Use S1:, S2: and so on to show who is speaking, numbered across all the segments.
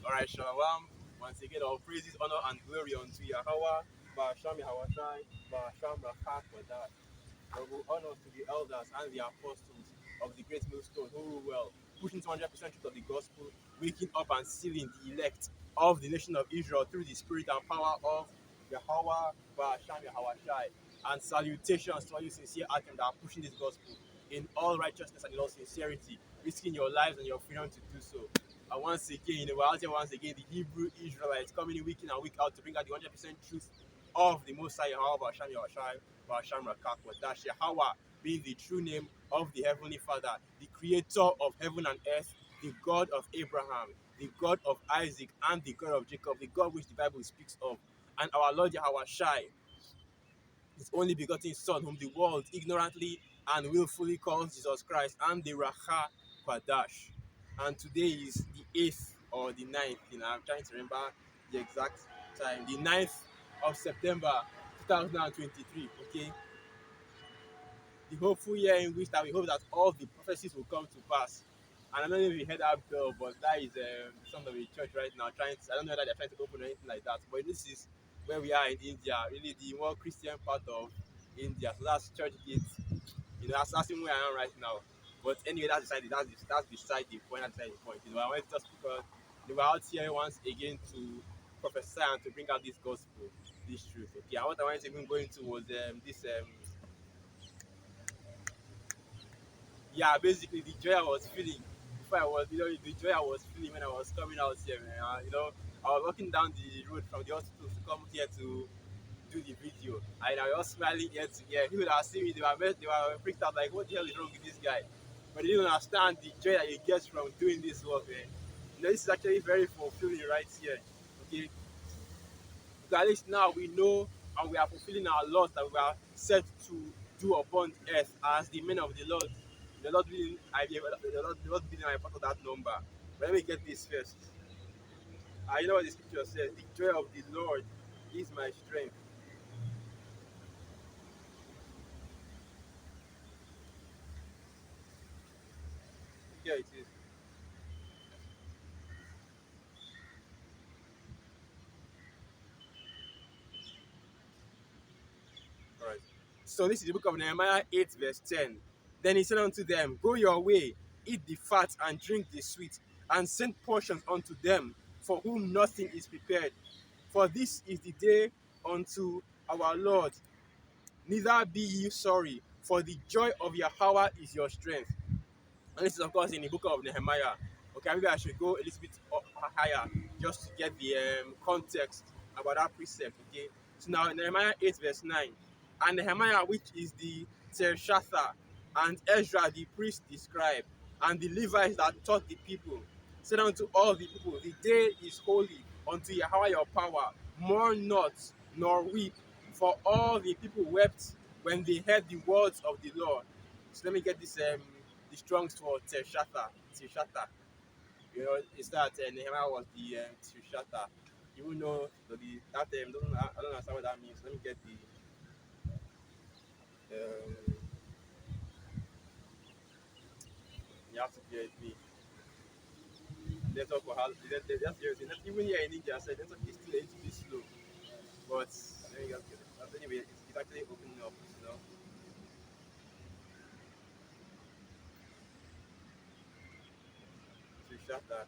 S1: Alright, Shalom. Once again, all praises, honor, and glory unto Yahweh. Ba'asham Yahweh, Ba'asham Rakak Wadah. Double honors to the elders and the apostles of the great millstone who rule well, pushing 200% truth of the gospel, waking up and sealing the elect of the nation of Israel through the spirit and power of Yahweh, Ba'asham Yahweh. And salutations to all you sincere atoms that are pushing this gospel in all righteousness and in all sincerity, risking your lives and your freedom to do so. And once again, we're out here once again, the Hebrew Israelites coming in week in and week out to bring out the 100% truth of the Most High Yahweh, Ba'asham Yahweh, Ba'asham Rakak Wadah. Yahweh being the true name of the Heavenly Father, the creator of heaven and earth, the God of Abraham, the God of Isaac, and the God of Jacob, the God which the Bible speaks of. And our Lord Yahweh Shai, his only begotten Son, whom the world ignorantly and willfully calls Jesus Christ, and the Racha Kwadash. And today is the 8th or the 9th, I'm trying to remember the exact time, the 9th of September 2023, okay? The hopeful year in which that we hope that all the prophecies will come to pass. And I don't know if you heard that bell, but that is some of the church right now I don't know whether they're trying to open or anything like that, but this is where we are in India, really the more Christian part of India. So that's church gate. That's where I am right now. But anyway, that's beside the point. That's beside the point. I want to just because we're out here once again to prophesy and to bring out this gospel, this truth. Okay, and what I wanted to even go into was this yeah, basically the joy I was feeling before I was, the joy I was feeling when I was coming out here, man. I was walking down the road from the hospital to come here to do the video, and I was smiling ear to ear. People that see me, they were freaked out, like, what the hell is wrong with this guy? But they didn't understand the joy that he gets from doing this work, man. This is actually very fulfilling right here. Okay, because at least now we know and we are fulfilling our laws that we are set to do upon earth as the men of the Lord. The Lord didn't I part of that number. But let me get this first. You know what the scripture says? The joy of the Lord is my strength. Here it is. All right. So this is the book of Nehemiah 8, verse 10. Then he said unto them, go your way, eat the fat and drink the sweet, and send portions unto them, for whom nothing is prepared. For this is the day unto our Lord. Neither be ye sorry, for the joy of your power is your strength. And this is, of course, in the book of Nehemiah. Okay, maybe I should go a little bit higher just to get the context about that precept. Okay, so now Nehemiah 8, verse 9. And Nehemiah, which is the Tershatha, and Ezra, the priest, the scribe, and the Levites that taught the people, said unto all the people, the day is holy unto Yahweh your power. Mourn not, nor weep, for all the people wept when they heard the words of the Lord. So let me get this the strong sword Teshata. It's that Nehemiah was the Teshata. Even though I don't understand what that means. Let me get you have to bear with me. Network for how even here in India, I said network is still a little bit slow. But let me just get it. But anyway, it's actually opening up. Teshata.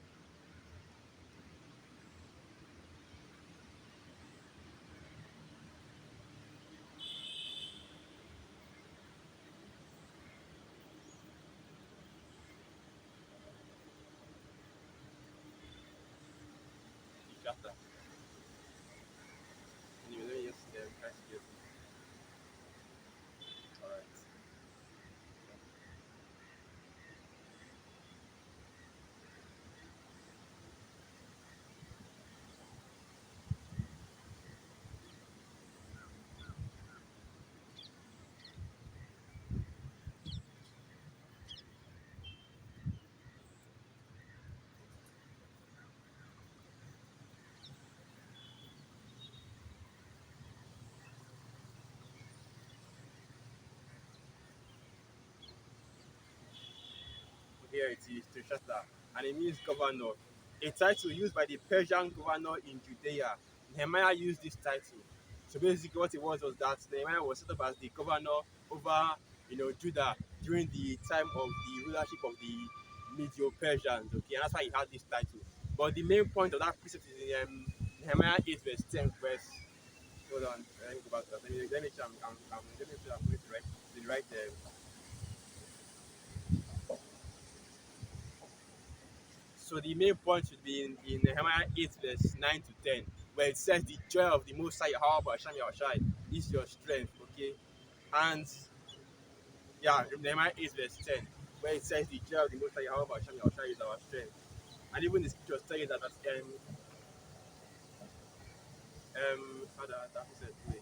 S1: Teshata. Anyway, let me just try to get it. Alright. Here it is, Teshata. And it means governor. a title used by the Persian governor in Judea. Nehemiah used this title. So basically, what it was that Nehemiah was set up as the governor over, Judah during the time of the rulership of the Medo-Persians. Okay, and that's why he had this title. But the main point of that precept is in Nehemiah 8 verse 10 verse. Hold on, let me go back to that. Let me sure let me sure I'm going to write So the main point should be in Nehemiah 8 verse 9 to 10, where it says the joy of the Most High, however, Hashem Yahushai, is your strength, okay? And yeah, Nehemiah 8 verse 10, where it says the joy of the Most High, however, Hashem Yahushai is our strength. And even the scriptures tell you that how that said again.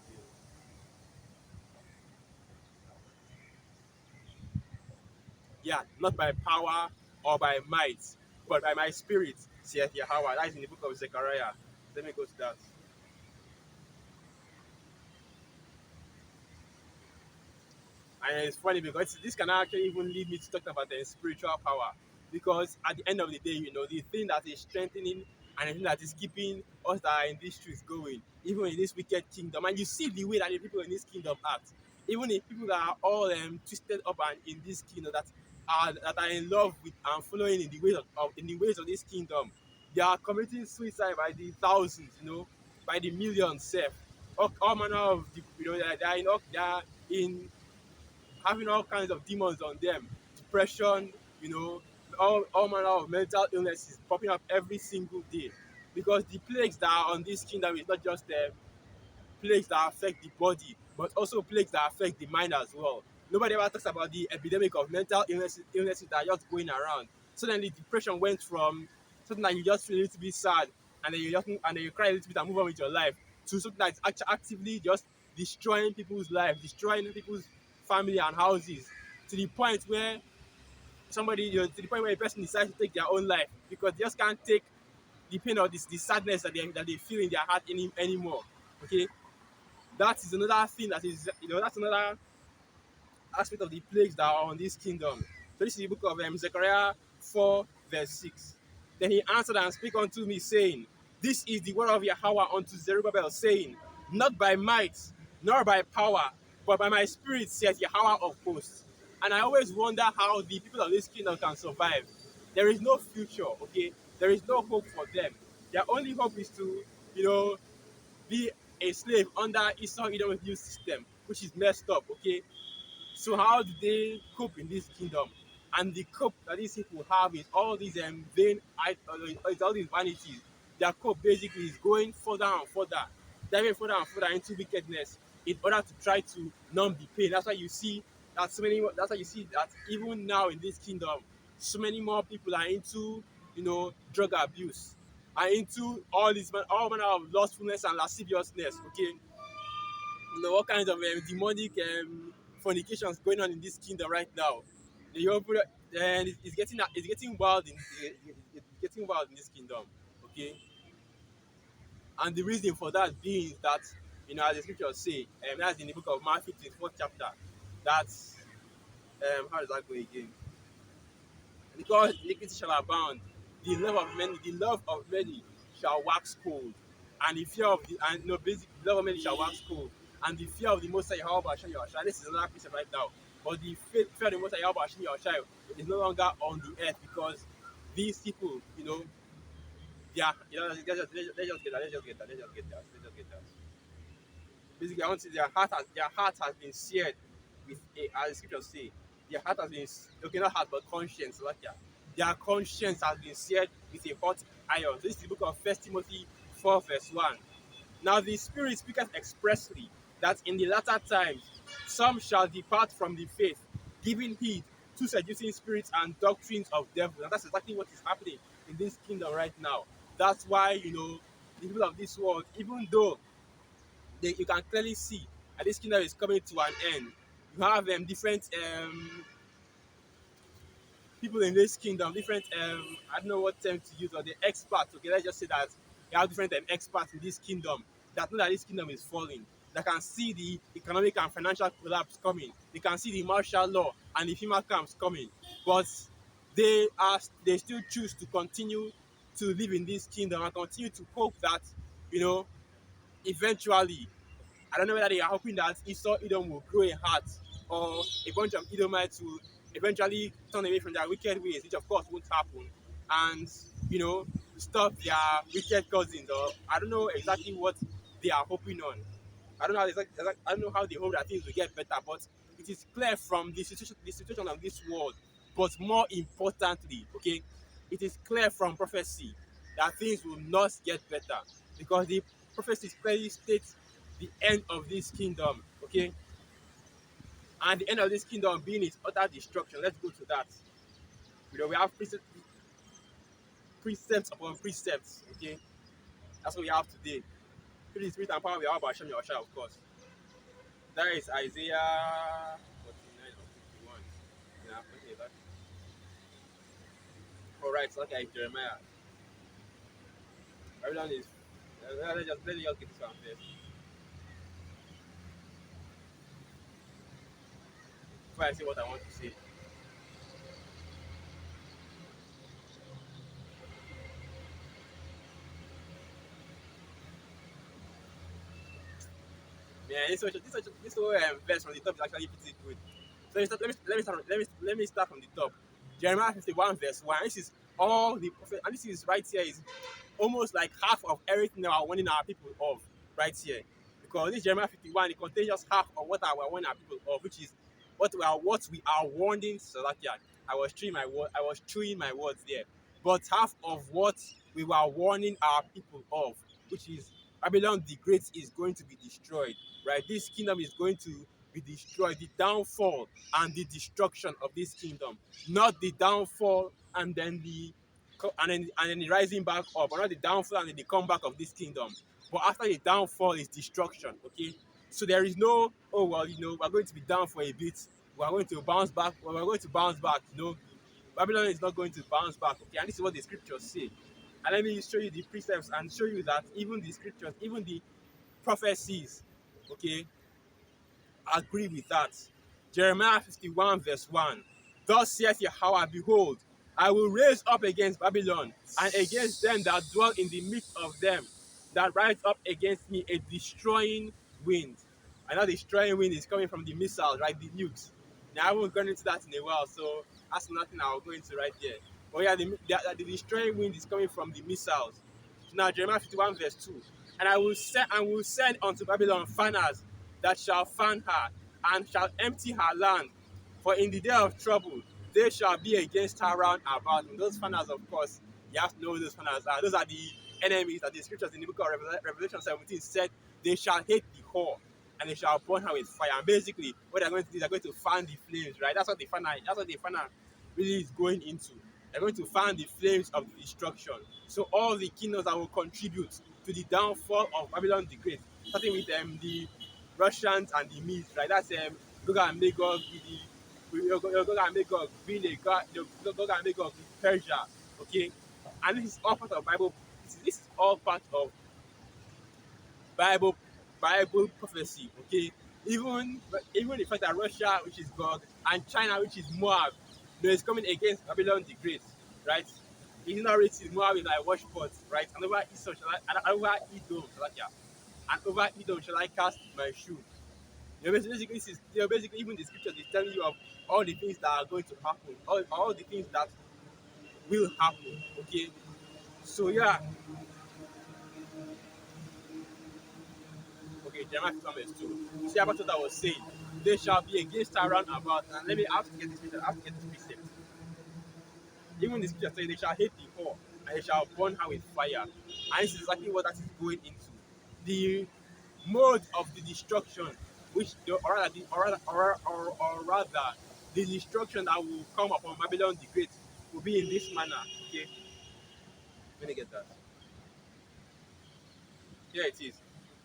S1: Yeah, not by power or by might, but by my spirit, saith Yahweh. That is in the book of Zechariah. Let me go to that. And it's funny because this can actually even lead me to talk about the spiritual power. Because at the end of the day, the thing that is strengthening and the thing that is keeping us that are in this truth going, even in this wicked kingdom, and you see the way that the people in this kingdom act, even the people that are all twisted up and in this kingdom that are in love with and following in the ways of this kingdom, they are committing suicide by the thousands, by the millions, self. All manner of, they are in having all kinds of demons on them, depression, you know, all manner of mental illnesses popping up every single day. Because the plagues that are on this kingdom is not just plagues that affect the body, but also plagues that affect the mind as well. Nobody ever talks about the epidemic of mental illnesses that are just going around. Suddenly, depression went from something that you just feel a little bit sad, and then you cry a little bit and move on with your life, to something that's actively just destroying people's lives, destroying people's family and houses, to the point where to the point where a person decides to take their own life because they just can't take the pain or the sadness that they feel in their heart anymore. Okay, that is another thing that's another aspect of the plagues that are on this kingdom. So this is the book of Zechariah 4 verse 6. Then he answered and spake unto me, saying, This is the word of Yahweh unto Zerubbabel, saying, Not by might, nor by power, but by my spirit, saith Yahweh of hosts. And I always wonder how the people of this kingdom can survive. There is no future, okay? There is no hope for them. Their only hope is to, be a slave under Esau Edom's new system, which is messed up, okay? So how do they cope in this kingdom? And the cope that these people have is all these it's all these vanities. Their cope basically is going further and further, diving further and further into wickedness in order to try to numb the pain. That's why you see that That's why you see that even now in this kingdom, so many more people are into drug abuse, are into all manner of lustfulness and lasciviousness. Okay, all kinds of demonic fornications going on in this kingdom right now. And it's getting wild it's getting wild in this kingdom. Okay, and the reason for that being is that as the scriptures say, that's in the book of Matthew 24th chapter. That's how does that go again? Because iniquity shall abound, the love of many shall wax cold, and the fear of the and no basic the love of many shall wax cold, and the fear of the Most High Yahweh Hashem Yahushua. This is another precept right now. But the fear of the Most High Yahweh Hashem Yahushua is no longer on the earth because these people, they are, let's just get that, Basically, I want to say their heart has been seared with as the scriptures say, their heart has been okay, not heart but conscience, like yeah. Their conscience has been seared with a hot iron. So this is the book of First Timothy 4 verse 1. Now the Spirit speaketh expressly that in the latter times some shall depart from the faith, giving heed to seducing spirits and doctrines of devils. And that's exactly what is happening in this kingdom right now. That's why the people of this world, even though you can clearly see that this kingdom is coming to an end. You have different people in this kingdom, different I don't know what term to use, or the experts. Okay, let's just say that you have different experts in this kingdom that know that this kingdom is falling. That can see the economic and financial collapse coming. They can see the martial law and the FEMA camps coming, but they still choose to continue to live in this kingdom and continue to hope that, you know, eventually, I don't know whether they are hoping that Esau Edom will grow a heart, or a bunch of Edomites will eventually turn away from their wicked ways, which of course won't happen, and, you know, stop their wicked cousins. Or I don't know exactly what they are hoping on. I don't know how I don't know how they hope that things will get better, but it is clear from the situation of this world. But more importantly, okay, it is clear from prophecy that things will not get better, because the prophecy clearly states the end of this kingdom, okay, and the end of this kingdom being its utter destruction. Let's go to that. You know, we have precepts upon precepts, okay. That's what we have today. Through the spirit and power, we have Hashem Yahushua, of course. That is Isaiah 49 or 51. Yeah, okay, that. All right, so okay, Jeremiah. Everyone is. Let me just get this one first. Before I say what I want to say. Yeah, this whole verse from the top is actually pretty good. So let me start from the top. Jeremiah 51 verse 1. This is all the prophet, and this is right here is almost like half of everything that we're warning our people of right here. Because this Jeremiah 51, it contains just half of what we're warning our people of, which is what we are warning Slovakia. I was chewing my words there. But half of what we were warning our people of, which is Babylon the Great is going to be destroyed. Right? This kingdom is going to be destroyed. The downfall and the destruction of this kingdom, not the downfall and then the rising back up, or not the downfall and then the comeback of this kingdom. But after the downfall is destruction. Okay, so there is no, oh well, you know, we're going to be down for a bit, we're going to bounce back. Well, we're going to bounce back. You know, Babylon is not going to bounce back. Okay, and this is what the scriptures say. And let me show you the precepts and show you that even the scriptures, even the prophecies, okay, agree with that. Jeremiah 51 verse 1. Thus saith Yahweh, behold, I will raise up against Babylon and against them that dwell in the midst of them, that rise up against me a destroying wind. I know the destroying wind is coming from the missiles, right? The nukes. Now, I haven't gone into that in a while, so that's nothing I'll go into right there. But yeah, the destroying wind is coming from the missiles. So now, Jeremiah 51 verse 2. And I will send unto Babylon fanners that shall fan her, and shall empty her land. For in the day of trouble, they shall be against her round about. And those fanners, of course, you have to know who those fanners are. Those are the enemies that the scriptures in the book of Revelation 17 said they shall hate the whore, and they shall burn her with fire. And basically, what they're going to do, they're going to fan the flames, right? That's what the fanner really is going into. They're going to fan the flames of the destruction. So all the kingdoms that will contribute to the downfall of Babylon the Great, starting with the Russians and the Medes, right? That's Gog and Magog, Gog and Magog being a god, Gog and Magog in Persia, okay? And this is all part of Bible. This is all part of Bible Bible prophecy, okay? Even the fact that Russia, which is Gog, and China, which is Moab, you know, is coming against Babylon the Great, right? It's not written Moab is like washpot, right? And over Esau shall I, and over Edom, yeah, and over Edom shall I cast my shoe. Basically, basically even the scriptures is telling you of all the things that are going to happen, all the things that will happen. Okay, so yeah, okay, Jeremiah 51 verse 2. See about what I was saying. They shall be against her round about, and let me I have to get this scripture, I have to get this precept. Even the scripture says they shall hate the whore, and they shall burn her with fire. And this is exactly what that is going into. The mode of the destruction, or rather, the destruction that will come upon Babylon the Great will be in this manner. Okay, let me get that. Here it is.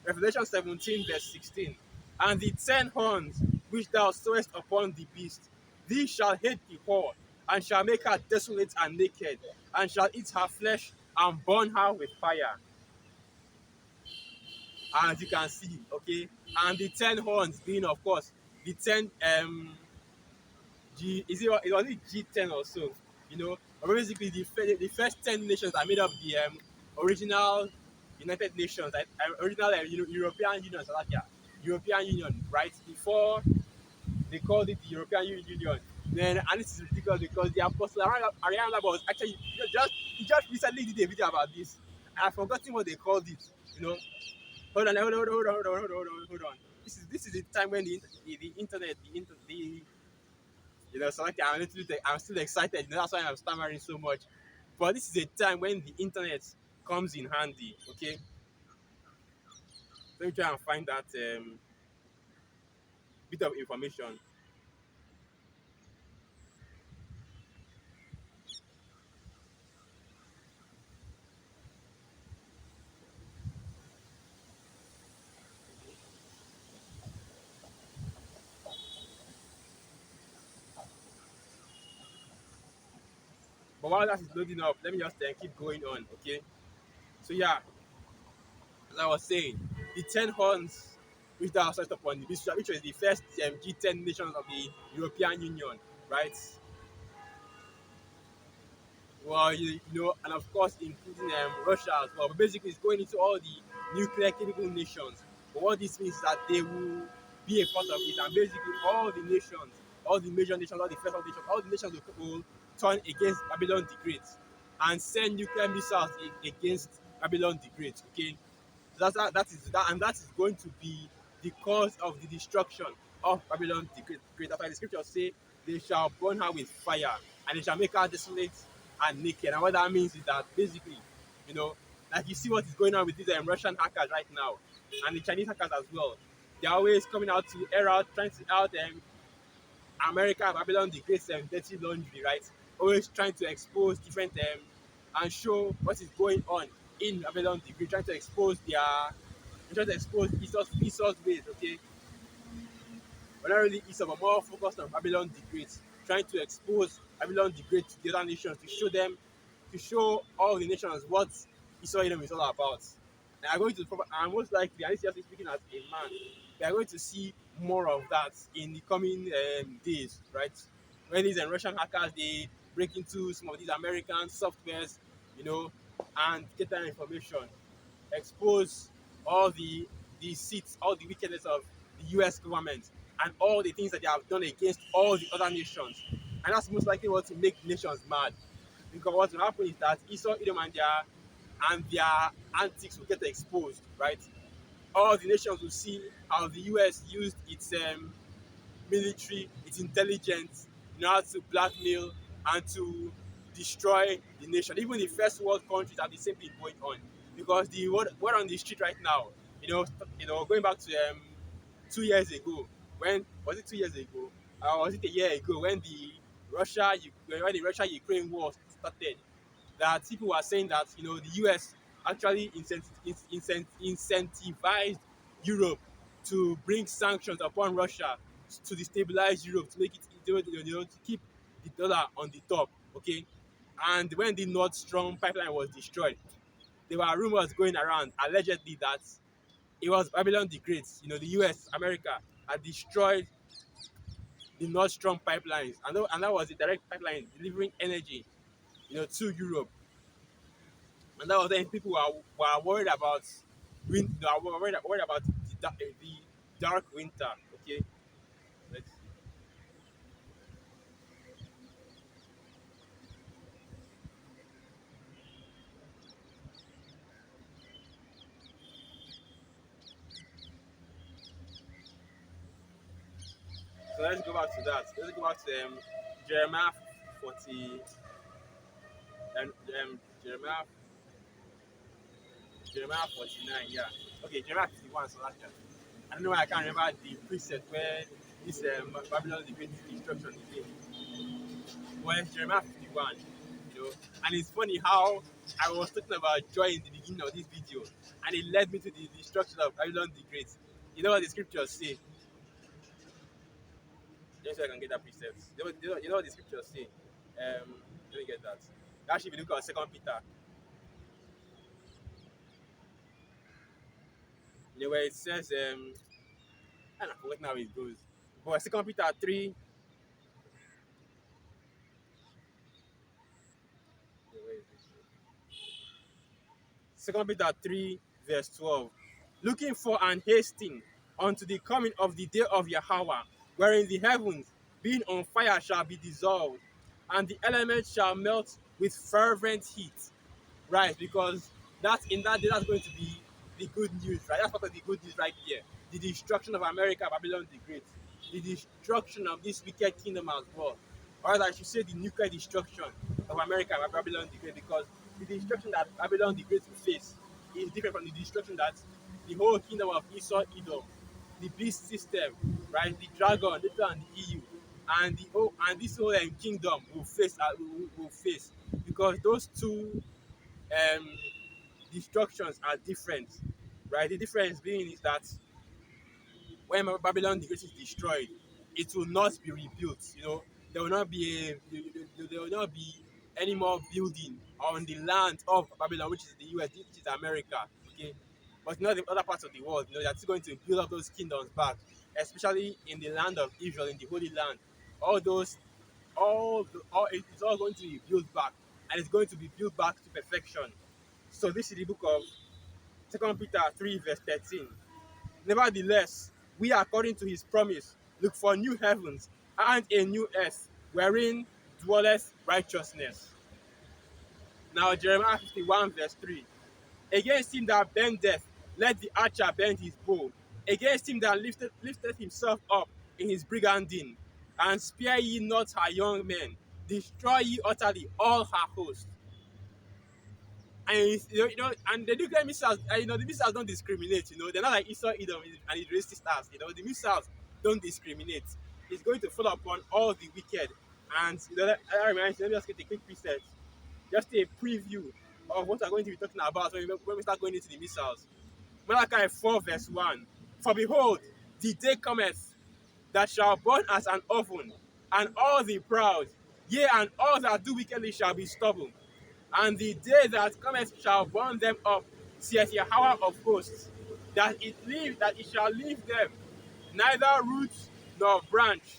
S1: Revelation 17, verse 16. And the 10 horns which thou sawest upon the beast, these shall hate the whore, and shall make her desolate and naked, and shall eat her flesh and burn her with fire. As you can see, okay, and the 10 horns being, of course, the 10 G, is it was it G10 or so, you know, But basically, the first 10 nations that made up the original United Nations, original European Union, European Union, right? Before they called it the European Union. Then, and this is ridiculous because the apostle Ariana was actually he just recently did a video about this. And I've forgotten what they called it. You know, hold on. This is the time when the internet, so like I'm still excited. That's why I'm stammering so much. But this is a time when the internet comes in handy. Okay, let me try and find that bit of information. But while that is loading up, let me just keep going on. Okay, so yeah, as I was saying, the 10 horns which thou hast set upon the beast, which was the first G10 nations of the European Union, right? Well, and of course including Russia as well. But basically, it's going into all the nuclear capable nations. But what this means is that they will be a part of it, and basically all the nations, all the major nations, all the first world nations, all the nations will turn against Babylon the Great and send nuclear missiles against Babylon the Great. Okay, and that is going to be the cause of the destruction of Babylon the Great. That's why the scriptures say they shall burn her with fire and they shall make her desolate and naked. And what that means is that basically, you know, like you see what is going on with these Russian hackers right now and the Chinese hackers as well. They're always coming out to air out, trying to out America, Babylon the Great dirty laundry, right? Always trying to expose different and show what is going on in Babylon the Great, trying to expose Esau's ways, okay? But not really Esau, but more focused on Babylon the Great, trying to expose Babylon the Great to the other nations to show them, to show all the nations what Esau Edom is all about. And I'm going to, and most likely, and this is just speaking as a man, we are going to see more of that in the coming days, right? When these Russian hackers they break into some of these American softwares, you know, and get that information, expose all the seats, all the wickedness of the U.S. government, and all the things that they have done against all the other nations. And that's most likely what will make nations mad. Because what will happen is that Esau, Edom, and their antics will get exposed, right? All the nations will see how the US used its military, its intelligence, to blackmail and to destroy the nation. Even the first world countries have the same thing going on. Because the word on the street right now, going back to 2 years ago, when was it 2 years ago? Or was it a year ago when the Russia Ukraine war started? That people were saying that the US actually incentivized Europe to bring sanctions upon Russia to destabilize Europe to make it to keep the dollar on the top. Okay, and when the Nord Stream pipeline was destroyed, there were rumors going around allegedly that it was Babylon the Great, the US, America, had destroyed the Nord Stream pipelines, and that was the direct pipeline delivering energy, to Europe. And that was then people were worried about worried about the dark winter. Okay, let's see. So let's go back to that. Let's go back to Jeremiah 40 and Jeremiah 49. Yeah. Okay, Jeremiah 51. So that's just, I don't know why I can't remember the precept where this Babylon the Great destruction is in. Well, Jeremiah 51, and it's funny how I was talking about joy in the beginning of this video, and it led me to the destruction of Babylon the Great. You know what the scriptures say? Just so I can get that precept. You know what the scriptures say? Let me get that. Actually, if you look at Second Peter, where it says, I don't forget how it goes. But Second Peter 3, 2 Peter 3, verse 12. Looking for and hasting unto the coming of the day of Yahweh, wherein the heavens, being on fire, shall be dissolved, and the elements shall melt with fervent heat. Right, because that's in that day, that's going to be the good news, right? That's part of the good news right here. The destruction of America, Babylon the Great. The destruction of this wicked kingdom as well. Or rather, I should say the nuclear destruction of America by Babylon the Great, because the destruction that Babylon the Great will face is different from the destruction that the whole kingdom of Esau, Edom, the beast system, right? The dragon, Israel and the EU, and this whole kingdom will face will face, because those two um, destructions are different, right? The difference being is that when Babylon the Great is destroyed, it will not be rebuilt. There will not be there will not be any more building on the land of Babylon, which is the US, which is America. Okay, but not the other parts of the world. They're still going to build up those kingdoms back, especially in the land of Israel, in the Holy Land. All those, it's all going to be built back, and it's going to be built back to perfection. So this is the book of 2 Peter 3, verse 13. Nevertheless, we, according to his promise, look for new heavens and a new earth, wherein dwelleth righteousness. Now Jeremiah 51, verse 3. Against him that bendeth, let the archer bend his bow. Against him that lifteth himself up in his brigandine. And spare ye not her young men. Destroy ye utterly all her host. And and they do get missiles. The missiles don't discriminate. They're not like Esau, Edom, and the racist stars. The missiles don't discriminate. It's going to fall upon all the wicked. And that reminds me. Let me just get a quick reset, just a preview of what we're going to be talking about when we start going into the missiles. Malachi 4, verse 1. For behold, the day cometh that shall burn as an oven, and all the proud, yea, and all that do wickedly shall be stubble. And the day that cometh shall burn them up, saith Yahweh of hosts, that it shall leave them neither root nor branch.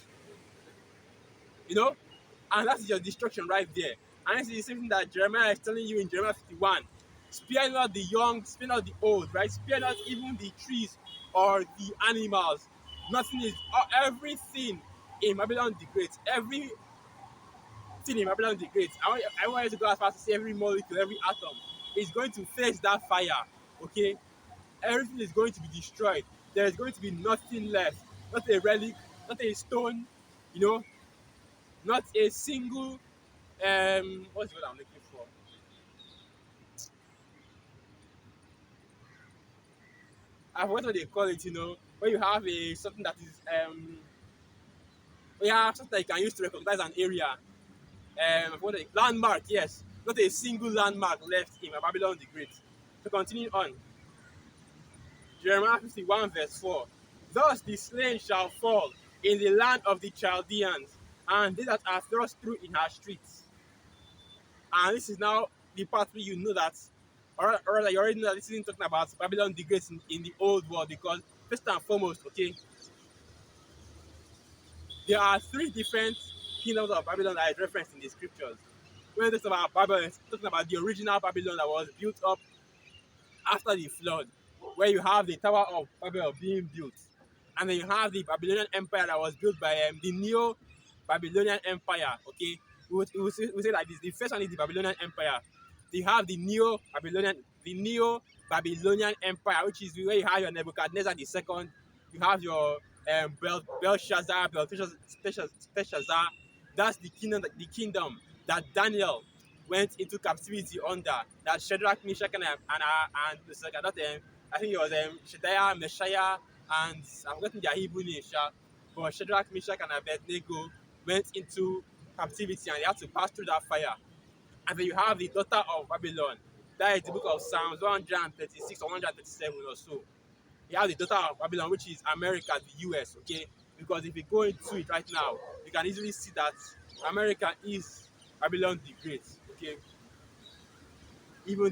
S1: And that's your destruction right there. And this is the same thing that Jeremiah is telling you in Jeremiah 51. Spare not the young, spare not the old, right? Spare not even the trees or the animals. Nothing is, everything in Babylon the Great, everything in Babylon the Great. I want you to go as far as to say every molecule, every atom is going to face that fire, okay? Everything is going to be destroyed. There is going to be nothing left. Not a relic, not a stone, you know, not a single, what's the word I'm looking for? I forgot what they call it, when you have something that is, when you have something that you can use to recognize an area. Landmark, yes. Not a single landmark left in Babylon the Great. So continuing on. Jeremiah 51, verse 4. Thus the slain shall fall in the land of the Chaldeans, and they that are thrust through in her streets. And this is now the part where you know that, or rather, you already know that this isn't talking about Babylon the Great in the old world, because first and foremost, okay, there are three different kingdoms of Babylon that is referenced in the scriptures. When it talks about Babylon, it's talking about the original Babylon that was built up after the flood, where you have the Tower of Babel being built. And then you have the Babylonian Empire that was built by the Neo-Babylonian Empire, okay? We say like this, the first one is the Babylonian Empire. They have the Neo-Babylonian Empire, which is where you have your Nebuchadnezzar II, you have your Belshazzar, Belshazzar. That's the kingdom that Daniel went into captivity under, that Shadrach, Meshach, I think it was Shadiah, Messiah, and I'm getting their Hebrew names, but Shadrach, Meshach, and Abednego went into captivity and they had to pass through that fire. And then you have the daughter of Babylon. That is the book of Psalms 136 or 137 or so. You have the daughter of Babylon, which is America, the US, okay? Because if you go into it right now, you can easily see that America is Babylon the Great, okay? Even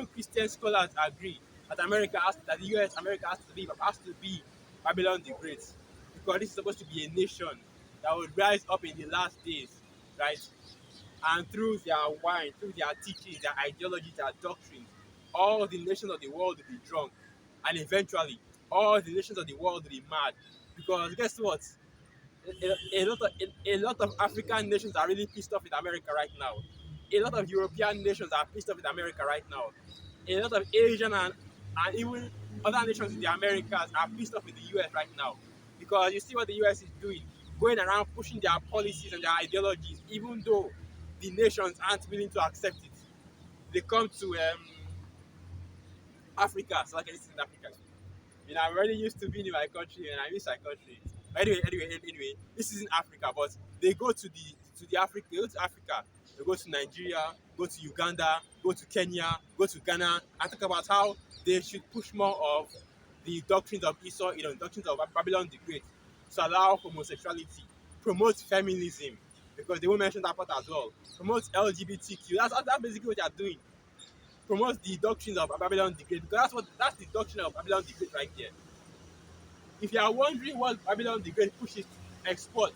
S1: Christian scholars agree that the US America has to be Babylon the Great, because this is supposed to be a nation that will rise up in the last days, right? And through their wine, through their teachings, their ideologies, their doctrines, all the nations of the world will be drunk. And eventually, all the nations of the world will be mad. Because guess what? A lot of African nations are really pissed off with America right now. A lot of European nations are pissed off with America right now. A lot of Asian and even other nations in the Americas are pissed off with the US right now. Because you see what the US is doing, going around pushing their policies and their ideologies, even though the nations aren't willing to accept it. They come to Africa, so like this is in Africa. You know, I'm already used to being in my country and I miss my country. Anyway, this isn't Africa, but they go to the Africa, they go to Africa, they go to Nigeria, go to Uganda, go to Kenya, go to Ghana, and talk about how they should push more of the doctrines of Esau, you know, doctrines of Babylon the Great, to allow homosexuality, promote feminism, because they will mention that part as well. Promote LGBTQ. That's basically what they are doing. Promote the doctrines of Babylon the Great, because that's the doctrine of Babylon the Great right there. If you are wondering what Babylon the Great pushes to export,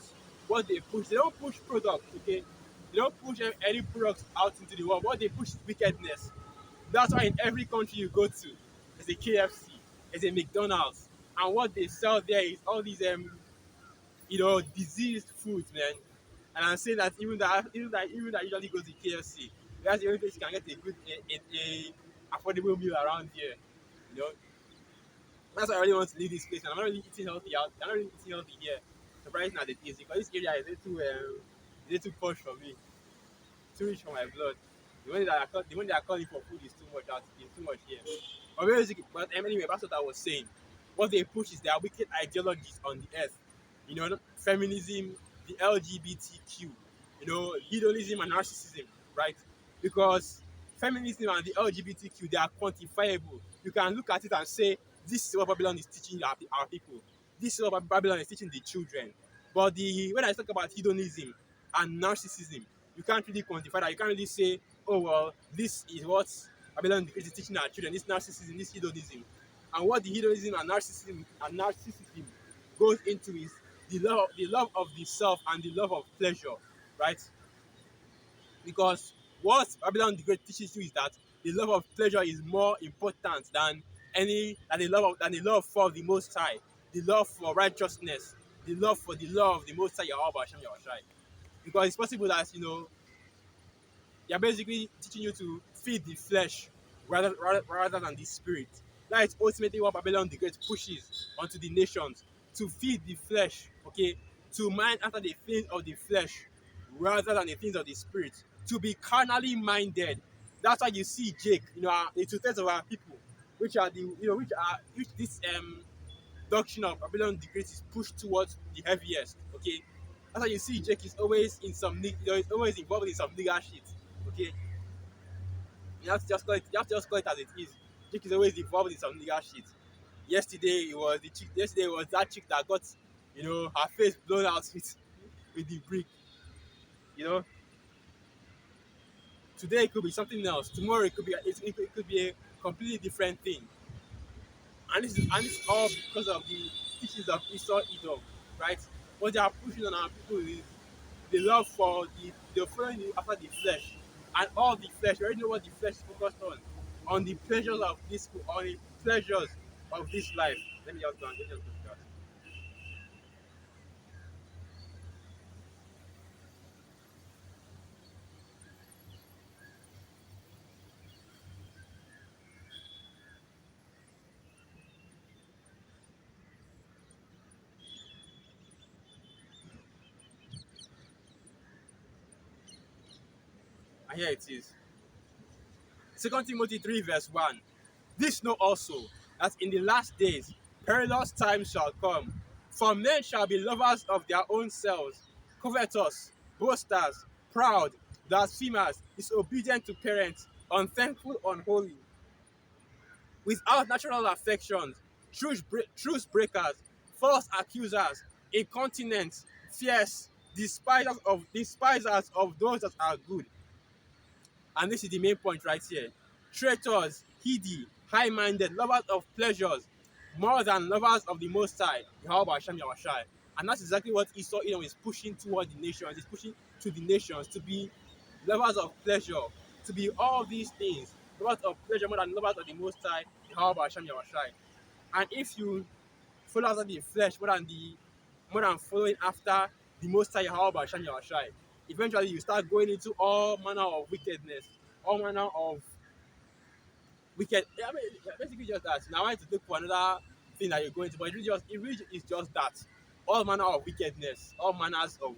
S1: what they push, they don't push products, okay? They don't push any products out into the world. What they push is wickedness. That's why in every country you go to, there's a KFC, there's a McDonald's, and what they sell there is all these diseased foods, man. And I'm saying that even that usually goes to KFC. That's the only place you can get a good a affordable meal around here. You know, that's why I really want to leave this place. And I'm not really eating healthy out. I'm not really eating healthy here. Surprising as it is, because this area is a little posh for me, too rich for my blood. The money that are calling for food is too much out. Is too much here. But anyway, that's what I was saying. What they push is their wicked ideologies on the earth. You know, feminism, the LGBTQ, hedonism and narcissism, right? Because feminism and the LGBTQ, they are quantifiable. You can look at it and say, this is what Babylon is teaching our people. This is what Babylon is teaching the children. But when I talk about hedonism and narcissism, you can't really quantify that. You can't really say, oh well, this is what Babylon is teaching our children. This narcissism, this hedonism, and what the hedonism and narcissism goes into is the love of the self and the love of pleasure, right? Because what Babylon the Great teaches you is that the love of pleasure is more important than the love for the Most High, the love for righteousness, the love for the law of the Most High Yahweh Hashem Yahushai. Because it's possible that they're basically teaching you to feed the flesh rather than the spirit. That is ultimately what Babylon the Great pushes onto the nations, to feed the flesh, okay, to mind after the things of the flesh rather than the things of the spirit, to be carnally minded. That's why you see Jake, the two-thirds of our people, which are which this doctrine of Babylon the Great is pushed towards the heaviest, okay. That's why you see Jake is always in he's always involved in some legal shit, okay. You have to just call it as it is. Jake is always involved in some legal shit. Yesterday it was that chick that got, her face blown out with the brick. You know, today it could be something else. Tomorrow it could be a completely different thing. And it's all because of the teachings of Esau Edom, right? What they are pushing on our people is the love for they're following after the flesh, and all the flesh. You already know what the flesh is focused on the pleasures of on the pleasures of this life. Let me just go and let me just go to that. And here it is. 2 Timothy 3 verse 1. This know also, that in the last days perilous times shall come. For men shall be lovers of their own selves, covetous, boasters, proud, blasphemers, disobedient to parents, unthankful, unholy, without natural affections, truce breakers, false accusers, incontinent, fierce, despisers of those that are good. And this is the main point right here. Traitors, heady, high-minded, lovers of pleasures, more than lovers of the Most High, Yahweh Hashem Yahushai. And that's exactly what Esau is pushing toward the nations. He's pushing to the nations to be lovers of pleasure, to be all these things, lovers of pleasure more than lovers of the Most High, how about Hashem Yahushai? And if you follow after the flesh more than following after the Most High, how about Hashem Yahushai? Eventually, you start going into all manner of wickedness, all manner of wicked. I mean, basically just that. Now I want to look for another thing that you're going to, but it really is just that. All manner of wickedness, all manners of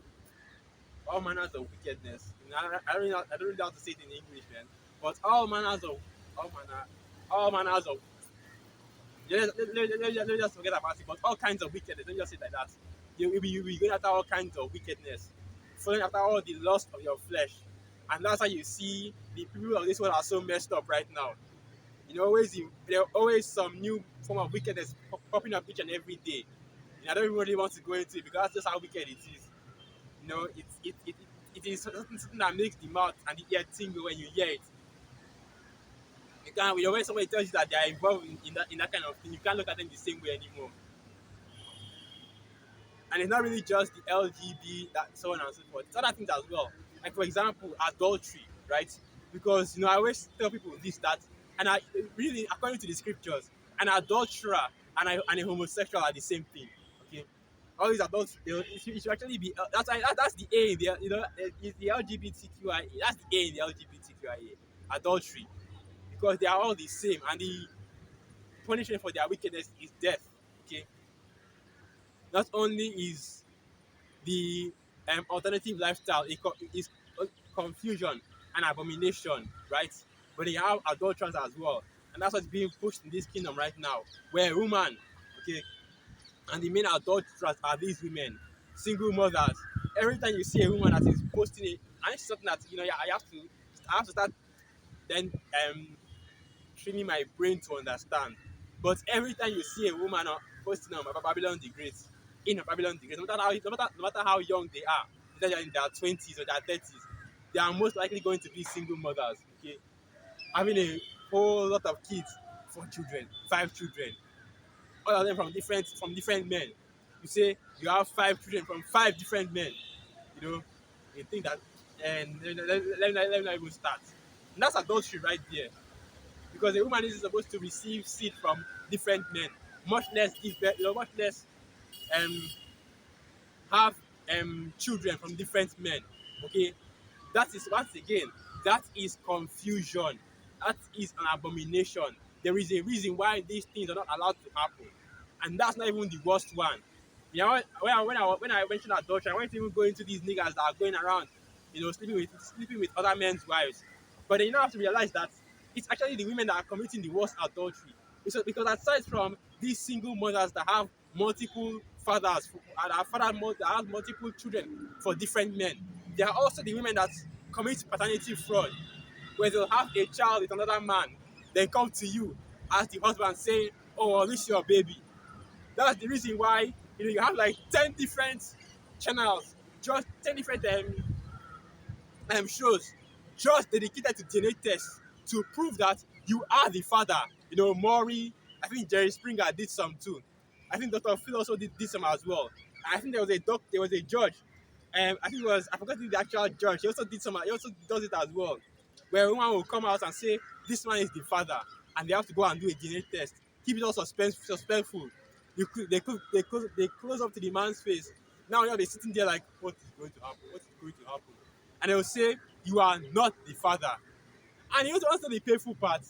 S1: wickedness. I don't really know how to say it in English, man. But all manner, all manners of. Let me just forget about it. But all kinds of wickedness. Let me just say it like that. You'll be going after all kinds of wickedness, following after all the lust of your flesh, and that's how you see the people of this world are so messed up right now. There are always some new form of wickedness popping up each and every day. And I don't really want to go into it because that's just how wicked it is. It is something that makes the mouth and the ear tingle when you hear it. When somebody tells you that they are involved in that kind of thing, you can't look at them the same way anymore. And it's not really just the LGB, that so on and so forth. It's other things as well. Like for example, adultery, right? Because I always tell people this that, and I really, according to the scriptures, an adulterer and a homosexual are the same thing. Okay, all these adults, it should actually be that's the A in it's the LGBTQIA. That's the A in the LGBTQIA, adultery, because they are all the same, and the punishment for their wickedness is death. Okay, not only is the alternative lifestyle is confusion and abomination, right? But they have adulterers as well, and that's what's being pushed in this kingdom right now, where a woman, okay, and the main adulterers are these women, single mothers. Every time you see a woman that is posting it, and it's something that I have to start then training my brain to understand. But every time you see a woman posting on Babylon the Great, in Babylon the Great, no matter how young they are, whether they're in their 20s or their 30s, they are most likely going to be single mothers, okay? Having a whole lot of kids, 4 children, 5 children, all of them from different men. You say you have 5 children from 5 different men, you know, you think that, and let me not even start. And that's adultery right there, because a woman is supposed to receive seed from different men, much less give birth, much less um have children from different men. Okay, that is once again, that is confusion. That is an abomination. There is a reason why these things are not allowed to happen, and that's not even the worst one. When I mentioned adultery, I won't even go into these niggas that are going around, sleeping with other men's wives. But then you now have to realize that it's actually the women that are committing the worst adultery. Because aside from these single mothers that have multiple fathers and that have multiple children for different men, there are also the women that commit paternity fraud, where they'll have a child with another man, then come to you as the husband saying, "Oh, well, this is your baby." That's the reason why you have like 10 different channels, just 10 different shows just dedicated to DNA tests to prove that you are the father. Maury, I think Jerry Springer did some too. I think Dr. Phil also did some as well. And I think there was a judge. I think I forgot the actual judge. He also did some. He also does it as well, where a woman will come out and say this man is the father, and they have to go and do a DNA test. Keep it all suspenseful. They close up to the man's face. Now they're sitting there like, what is going to happen? What is going to happen? And they will say, you are not the father. And you also the painful part.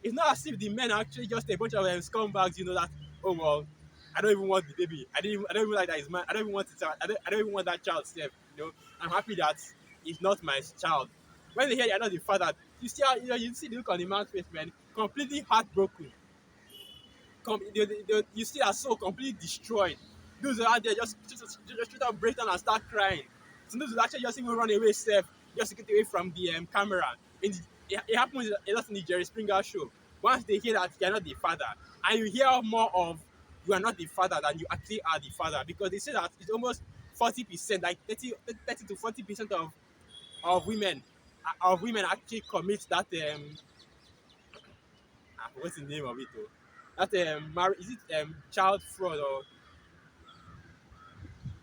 S1: It's not as if the men are actually just a bunch of scumbags, that, oh well, I don't even want the baby. I don't even like that it's mine. I don't even want it. I don't even want that child safe. I'm happy that it's not my child. When they hear you're not the father, you see the look on the man's face, man, completely heartbroken. You see are so completely destroyed. Those are out there just straight up break down and start crying. So those will actually just even run away safe, just to get away from the camera. It happens a lot in the Jerry Springer show. Once they hear that you're not the father, and you hear more of you are not the father than you actually are the father, because they say that it's almost 40%, like 30 to 40% of women actually commit that what's the name of it though? That is it child fraud or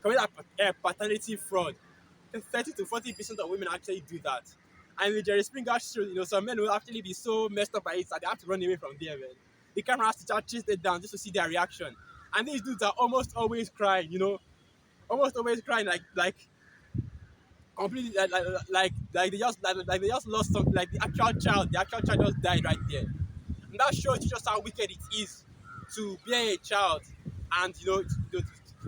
S1: commit that paternity fraud? 30 to 40% of women actually do that. And the Jerry Springer show, some men will actually be so messed up by it that they have to run away from there, man. The camera has to just chase them down just to see their reaction. And these dudes are almost always crying, almost always crying like completely like they just lost something, like the actual child just died right there. And that shows you just how wicked it is to bear a child, and to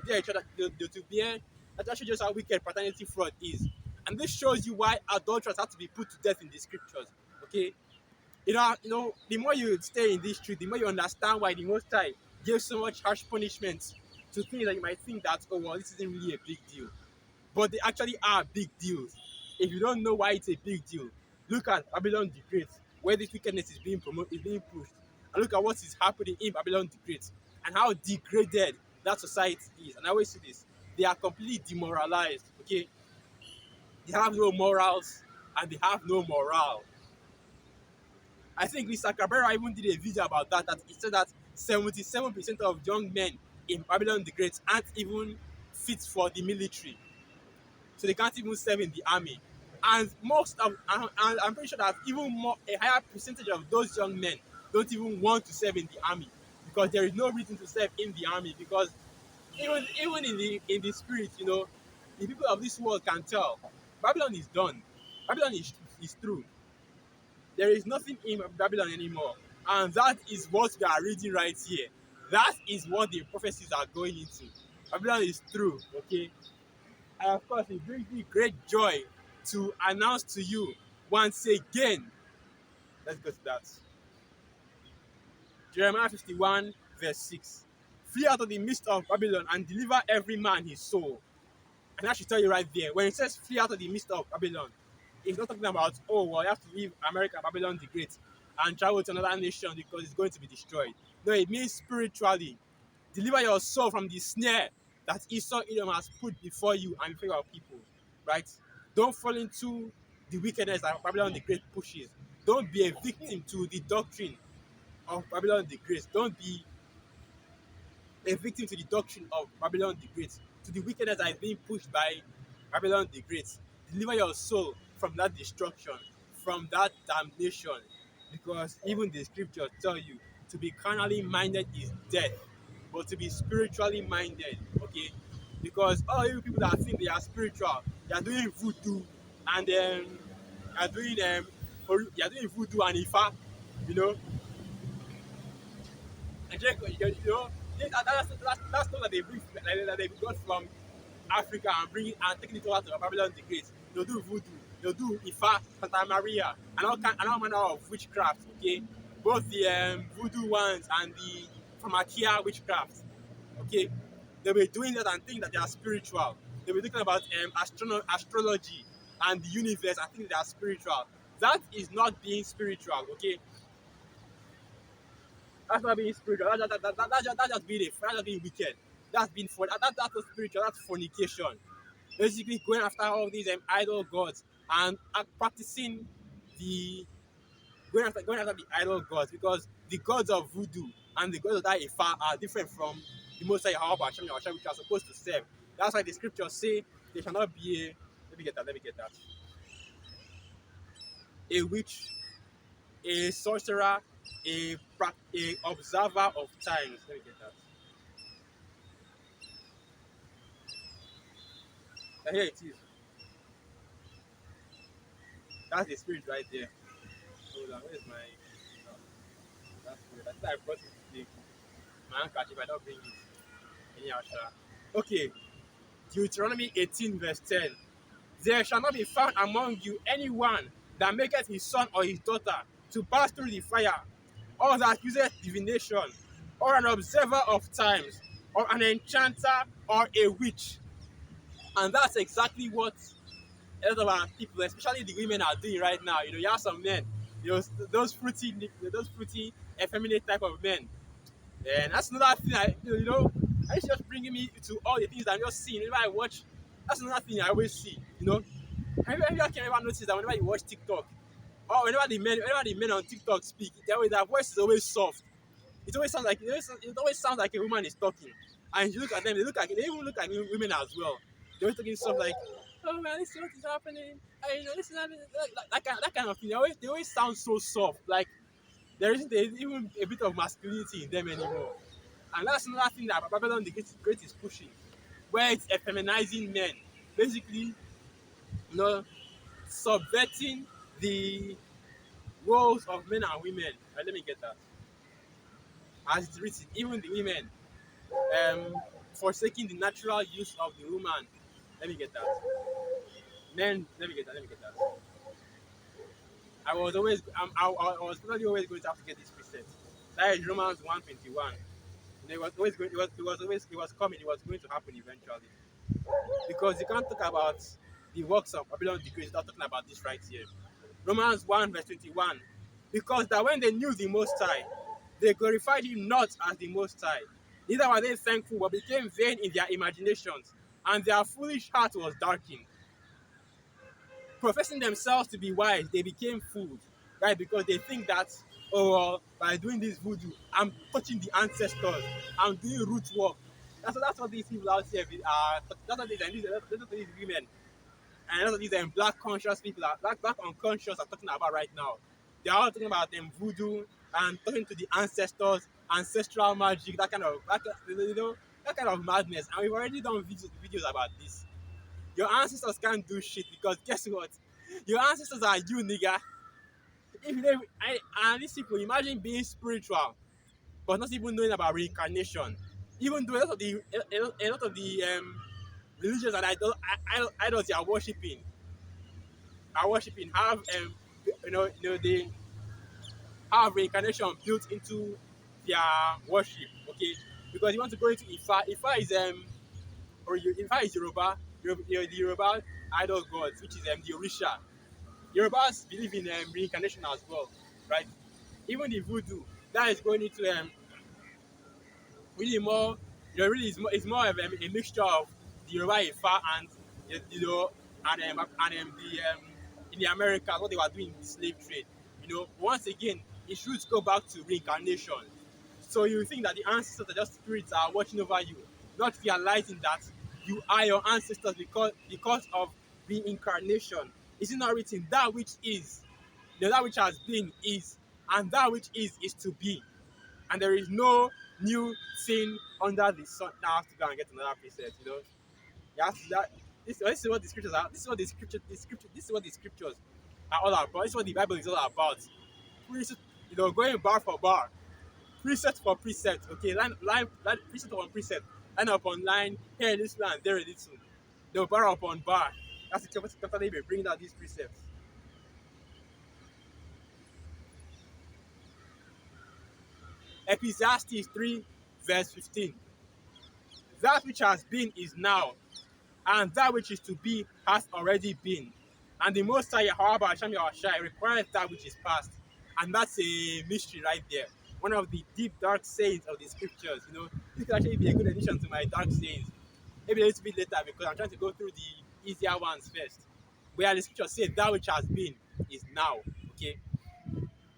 S1: bear a child, to bear, that shows just how wicked paternity fraud is. And this shows you why adulterers have to be put to death in the scriptures. Okay, the more you stay in this truth, the more you understand why the Most High gave so much harsh punishments to things that you might think that, oh well, this isn't really a big deal, but they actually are big deals. If you don't know why it's a big deal, look at Babylon the Great, where this wickedness is being promoted, is being pushed, and look at what is happening in Babylon the Great and how degraded that society is. And I always see this: they are completely demoralized. Okay, they have no morals and they have no morale. I think Lisa Cabrera even did a video about that. That he said that 77% of young men in Babylon the Great aren't even fit for the military, so they can't even serve in the army. And and I'm pretty sure that even more, a higher percentage of those young men don't even want to serve in the army, because there is no reason to serve in the army, because even in the spirit, the people of this world can tell Babylon is done. Babylon is through. There is nothing in Babylon anymore, and that is what we are reading right here. That is what the prophecies are going into. Babylon is through. Okay, and of course, it brings me great joy to announce to you once again. Let's go to that. Jeremiah 51, verse 6. Flee out of the midst of Babylon and deliver every man his soul. And I should tell you right there, when it says flee out of the midst of Babylon, it's not talking about, oh, well, you have to leave America, Babylon the Great, and travel to another nation because it's going to be destroyed. No, it means spiritually. Deliver your soul from the snare that Esau Edom has put before you and before your people, right? Don't fall into the wickedness that Babylon the Great pushes. Don't be a victim to the doctrine of Babylon the Great. Don't be a victim to the doctrine of Babylon the Great, to the wickedness that is being pushed by Babylon the Great. Deliver your soul from that destruction, from that damnation, because even the scriptures tell you to be carnally minded is death, but to be spiritually minded, okay? Because all you people that think they are spiritual, they are doing voodoo and they are doing voodoo and ifa, you know, and that's stuff that they bring, that they got from Africa and bring it and taking it over to Babylon the Great. They'll do voodoo, they'll do Ifa, Santa Maria, and all manner of witchcraft. Okay, both the voodoo ones and the Pharmakia witchcraft. Okay, they'll be doing that and think that they are spiritual. They'll be thinking about astrology and the universe and think they are spiritual. That is not being spiritual. Okay, that's not being spiritual. That's just being that's just being wicked. That's being that's not spiritual. That's fornication. Basically, going after all these idol gods and practicing the going after the idol gods, because the gods of voodoo and the gods of that Ifa are different from the Most High Yahweh Hashem, which you are supposed to serve. That's why the scriptures say they shall not be a. Let me get that. Let me get that. A witch, a sorcerer, a observer of times. Let me get that. And here it is. That's the spirit right there. Hold on, where's my? No, that's good. I think I brought it today. My handkerchief, I don't bring it. Anyhow, okay. Deuteronomy 18, verse 10. There shall not be found among you anyone that maketh his son or his daughter to pass through the fire, or that useth divination, or an observer of times, or an enchanter, or a witch. And that's exactly what a lot of our people, especially the women, are doing right now. You have some men, those fruity, effeminate type of men. And that's another thing it's just bringing me to all the things that I'm just seeing. Whenever I watch, that's another thing I always see. Have you ever noticed that whenever you watch TikTok, or whenever the men on TikTok speak, their voice is always soft. It always sounds like a woman is talking. And you look at them, they even look like women as well. They're always talking stuff like, oh man, this is what is happening. This is happening. That kind of thing. They always sound so soft. Like there isn't even a bit of masculinity in them anymore. And that's another thing that Babylon the Great is pushing, where it's effeminizing men, basically, subverting the roles of men and women. Let me get that. As it's written, even the women, um, forsaking the natural use of the woman. Let me get that. Men, let me get that. Let me get that. I was probably always going to have to get this preset. That is Romans 1:21. It was always going, it was coming, it was going to happen eventually. Because you can't talk about the works of Babylon the Great without talking about this right here. Romans 1:21. Because that when they knew the Most High, they glorified him not as the Most High. Neither were they thankful, but became vain in their imaginations, and their foolish heart was darkened. Professing themselves to be wise, they became fools, right? Because they think that, oh, well, by doing this voodoo, I'm touching the ancestors, I'm doing root work. That's what these people out here are. That's what these women and that's what these black conscious people are, black unconscious are talking about right now. They are all talking about them voodoo and talking to the ancestors, ancestral magic, that kind of madness. And we've already done videos about this. Your ancestors can't do shit because guess what? Your ancestors are you, nigga. If they, and these people, imagine being spiritual, but not even knowing about reincarnation. Even though a lot of the religions that idols they are worshiping have they have reincarnation built into their worship. Okay, because you want to go into Ifa is Ifa is the Yoruba idol gods, which is the Orisha. Yorubas believe in reincarnation as well, right? Even the voodoo that is going into really more, really it's more of a mixture of the Yoruba Ifa and the in the Americas what they were doing in the slave trade. Once again, it should go back to reincarnation. So you think that the ancestors are just spirits that are watching over you, not realizing that you are your ancestors because of reincarnation. Is it not written that which is, that which has been is, and that which is to be, and there is no new thing under the sun. Now I have to go and get another preset. You have to, that this is what the scriptures are. This is what the scriptures are all about. This is what the Bible is all about. Going bar for bar, precept for precept. Okay, line precept upon precept, line upon line, here a little and there a little. Bar upon bar. That's the chapter they be bringing out these precepts. Ecclesiastes 3, verse 15. That which has been is now, and that which is to be has already been. And the Most High, however, Hashem Yahushai requires that which is past. And that's a mystery right there. One of the deep, dark sayings of the scriptures. This could actually be a good addition to my dark sayings. Maybe a little bit later because I'm trying to go through the easier ones first. Where the scripture says that which has been is now. Okay.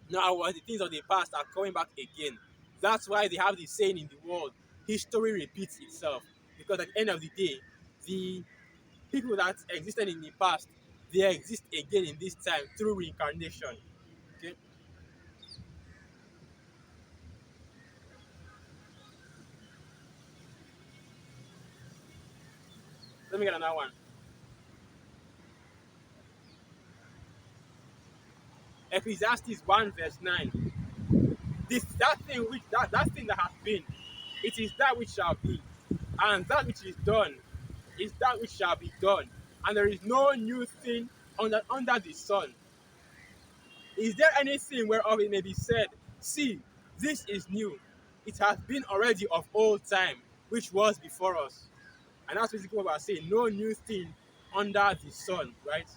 S1: Now, what the things of the past are coming back again. That's why they have this saying in the world, history repeats itself. Because at the end of the day, the people that existed in the past, they exist again in this time through reincarnation. Okay? Let me get another one. Ecclesiastes 1 verse 9. That thing that has been, it is that which shall be. And that which is done is that which shall be done. And there is no new thing under the sun. Is there anything whereof it may be said, see, this is new? It has been already of old time, which was before us. And that's basically what we're saying. No new thing under the sun, right?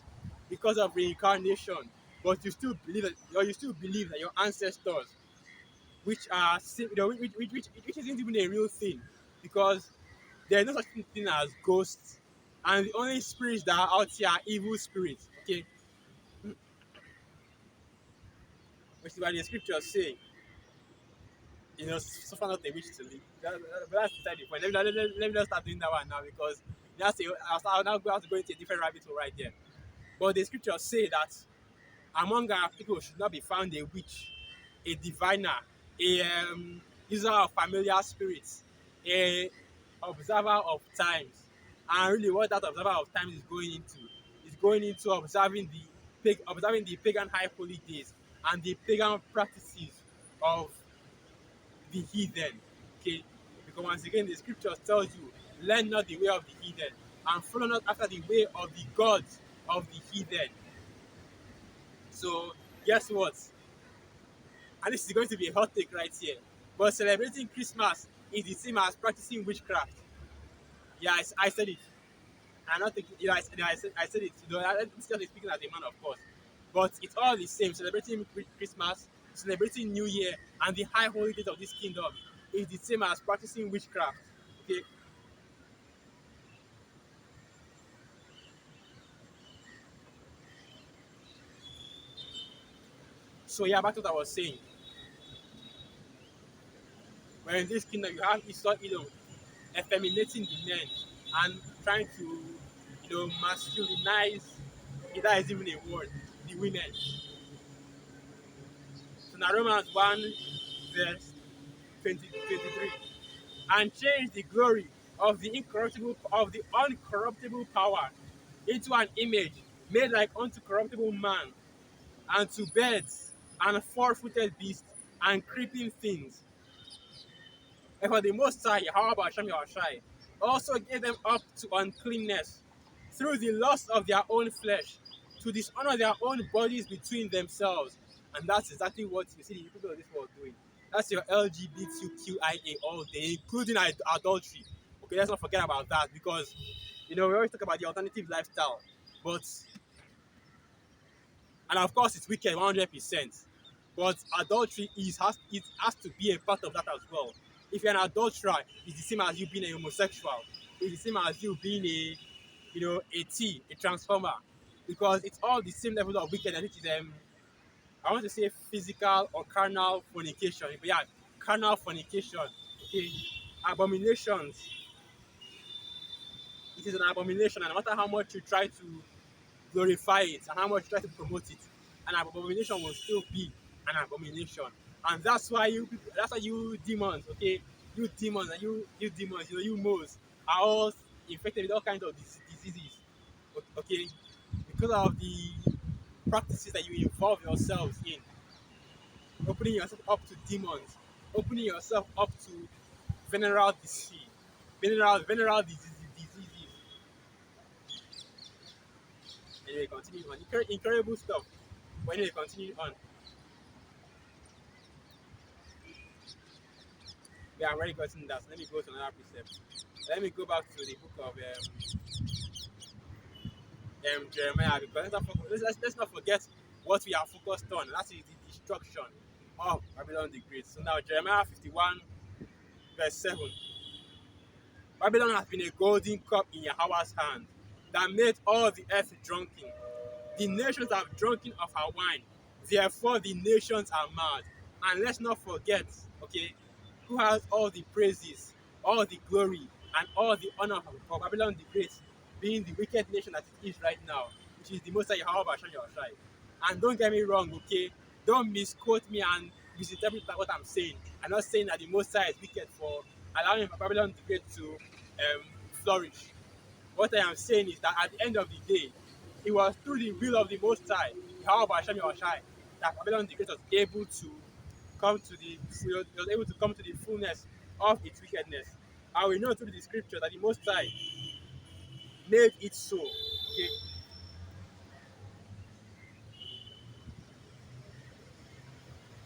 S1: Because of reincarnation. But you still believe that your ancestors, which are which isn't even a real thing, because there's no such thing as ghosts, and the only spirits that are out here are evil spirits. Okay, which is why the scriptures say, suffer not a witch to live. But that's beside the point. Let me not start doing that one now because I'll now go out to go into a different rabbit hole right there. But the scriptures say that among our people should not be found a witch, a diviner, a user of familiar spirits, a observer of times. And really, what that observer of times is going into observing the pagan high holy days and the pagan practices of the heathen. Okay, because once again, the scriptures tells you, learn not the way of the heathen, and follow not after the way of the gods of the heathen. So, guess what? And this is going to be a hot take right here. But celebrating Christmas is the same as practicing witchcraft. Yeah, I said it. I'm not thinking, I said it. This just speaking as a man, of course. But it's all the same. Celebrating Christmas, celebrating New Year, and the high holy days of this kingdom is the same as practicing witchcraft. Okay. So yeah, back to what I was saying. Where in this kingdom you have Esau Edom effeminating the men and trying to, masculinize, if that is even a word, the women. So now Romans 1 verse 23. And change the glory of the uncorruptible power into an image made like unto corruptible man, and to birds and four-footed beasts and creeping things. And for the Most High, Yahweh Hashem Yahushai, also gave them up to uncleanness through the lust of their own flesh, to dishonor their own bodies between themselves. And that's exactly what you see the people of this world doing. That's your LGBTQIA all day, including adultery. Okay, let's not forget about that, because we always talk about the alternative lifestyle, but and of course it's wicked 100%. But adultery it has to be a part of that as well. If you're an adulterer, it's the same as you being a homosexual. It's the same as you being a transformer, because it's all the same level of wickedness. It is I want to say physical or carnal fornication. But yeah, carnal fornication. Okay, abominations. It is an abomination, and no matter how much you try to glorify it and how much you try to promote it, an abomination will still be an abomination. And that's why you demons, okay, you demons and you demons, you moles are all infected with all kinds of diseases, okay, because of the practices that you involve yourselves in, opening yourself up to demons, opening yourself up to venereal disease, venereal diseases. Anyway, continue on. Incredible stuff. But anyway, continue on. We have already gotten that. So let me go to another precept. Let me go back to the book of Jeremiah, because let's not forget what we are focused on. That is the destruction of Babylon the Great. So now Jeremiah 51 verse 7. Babylon has been a golden cup in Yahweh's hand that made all the earth drunken. The nations have drunken of her wine. Therefore, the nations are mad. And let's not forget, okay, who has all the praises, all the glory, and all the honor for Babylon the Great, being the wicked nation that it is right now, which is the Most High Yahweh Hashem Yahushai. And don't get me wrong, okay? Don't misquote me and misinterpret what I'm saying. I'm not saying that the Most High is wicked for allowing Babylon the Great to flourish. What I am saying is that at the end of the day, it was through the will of the Most High, Yahweh Hashem Yahushai, that Babylon the Great was able to come to the fullness of its wickedness. And we know through the scripture that the Most High made it so. Okay?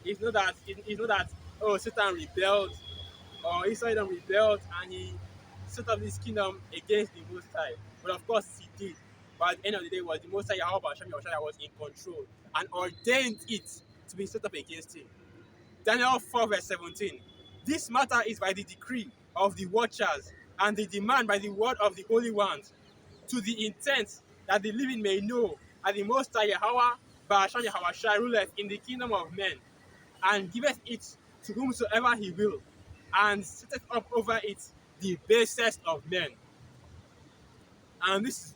S1: It's not that oh, Satan rebelled or Israel rebelled and he set up this kingdom against the Most High. But of course he did. But at the end of the day, was the Most High Yahweh Hashem Yahushua that was in control and ordained it to be set up against him. Daniel 4 verse 17. This matter is by the decree of the watchers and the demand by the word of the holy ones, to the intent that the living may know that the Most High Yahweh Ba'ashan Yahushua ruleth in the kingdom of men, and giveth it to whomsoever he will, and setteth up over it the basest of men. And this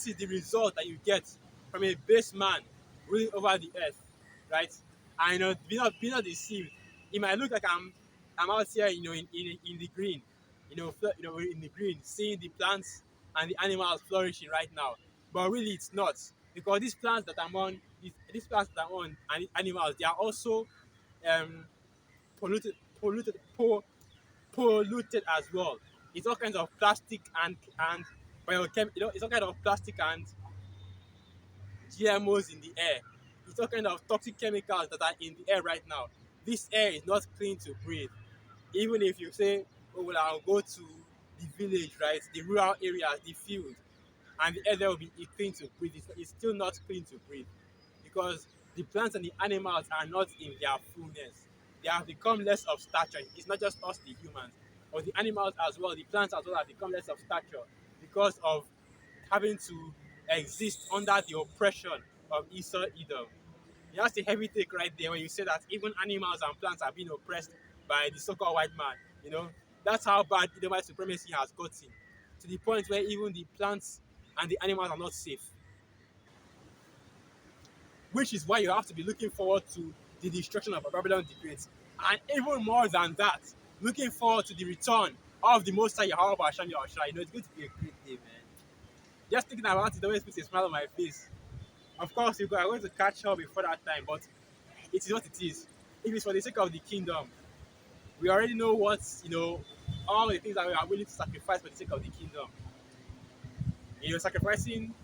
S1: is the result that you get from a base man ruling over the earth, right? And be not deceived. It might look like I'm out here, in the green, in the green, seeing the plants and the animals flourishing right now. But really, it's not, because these plants that I'm on, these plants that I'm on, and the animals, they are also um, polluted, polluted, polluted as well. It's all kinds of plastic and biochem. It's all kind of plastic and GMOs in the air. It's all kind of toxic chemicals that are in the air right now. This air is not clean to breathe. Even if you say, "Oh well, I'll go to the village, right, the rural areas, the field, and the air there will be clean to breathe," it's still not clean to breathe, because the plants and the animals are not in their fullness. They have become less of stature. It's not just us, the humans, but the animals as well, the plants as well, have become less of stature because of having to exist under the oppression of Esau Edom. That's a heavy take right there when you say that even animals and plants are being oppressed by the so-called white man. You know, that's how bad Edomite supremacy has gotten, to the point where even the plants and the animals are not safe. Which is why you have to be looking forward to the destruction of Babylon the Great. And even more than that, looking forward to the return of the Most High Yahweh Hashem Yahushua. It's going to be a great day, man. Just thinking about it always puts a smile on my face. Of course, you are going to catch up before that time, but it is what it is. If it's for the sake of the kingdom, we already know all the things that we are willing to sacrifice for the sake of the kingdom. Sacrificing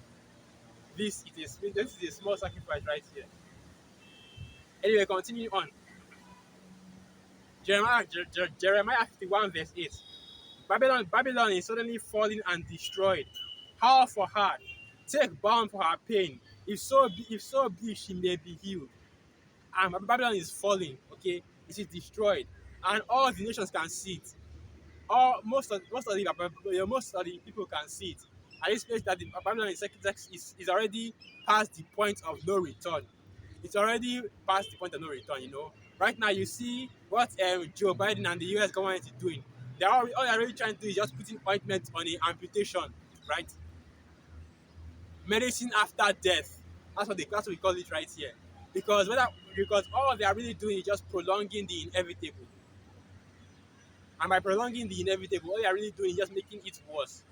S1: this is a small sacrifice right here. Anyway, continuing on. Jeremiah 51 verse 8. Babylon is suddenly falling and destroyed. Howl for her, take balm for her pain. If so be she may be healed. And Babylon is falling, okay? It is destroyed. And all the nations can see it. Most of the people can see it. And this place that the Babylon is already past the point of no return. It's already past the point of no return. Right now, you see what Joe Biden and the US government is doing. All they're really trying to do is just putting ointment on an amputation, right? Medicine after death. That's what we call it right here. Because all they are really doing is just prolonging the inevitable. And by prolonging the inevitable, all they are really doing is just making it worse.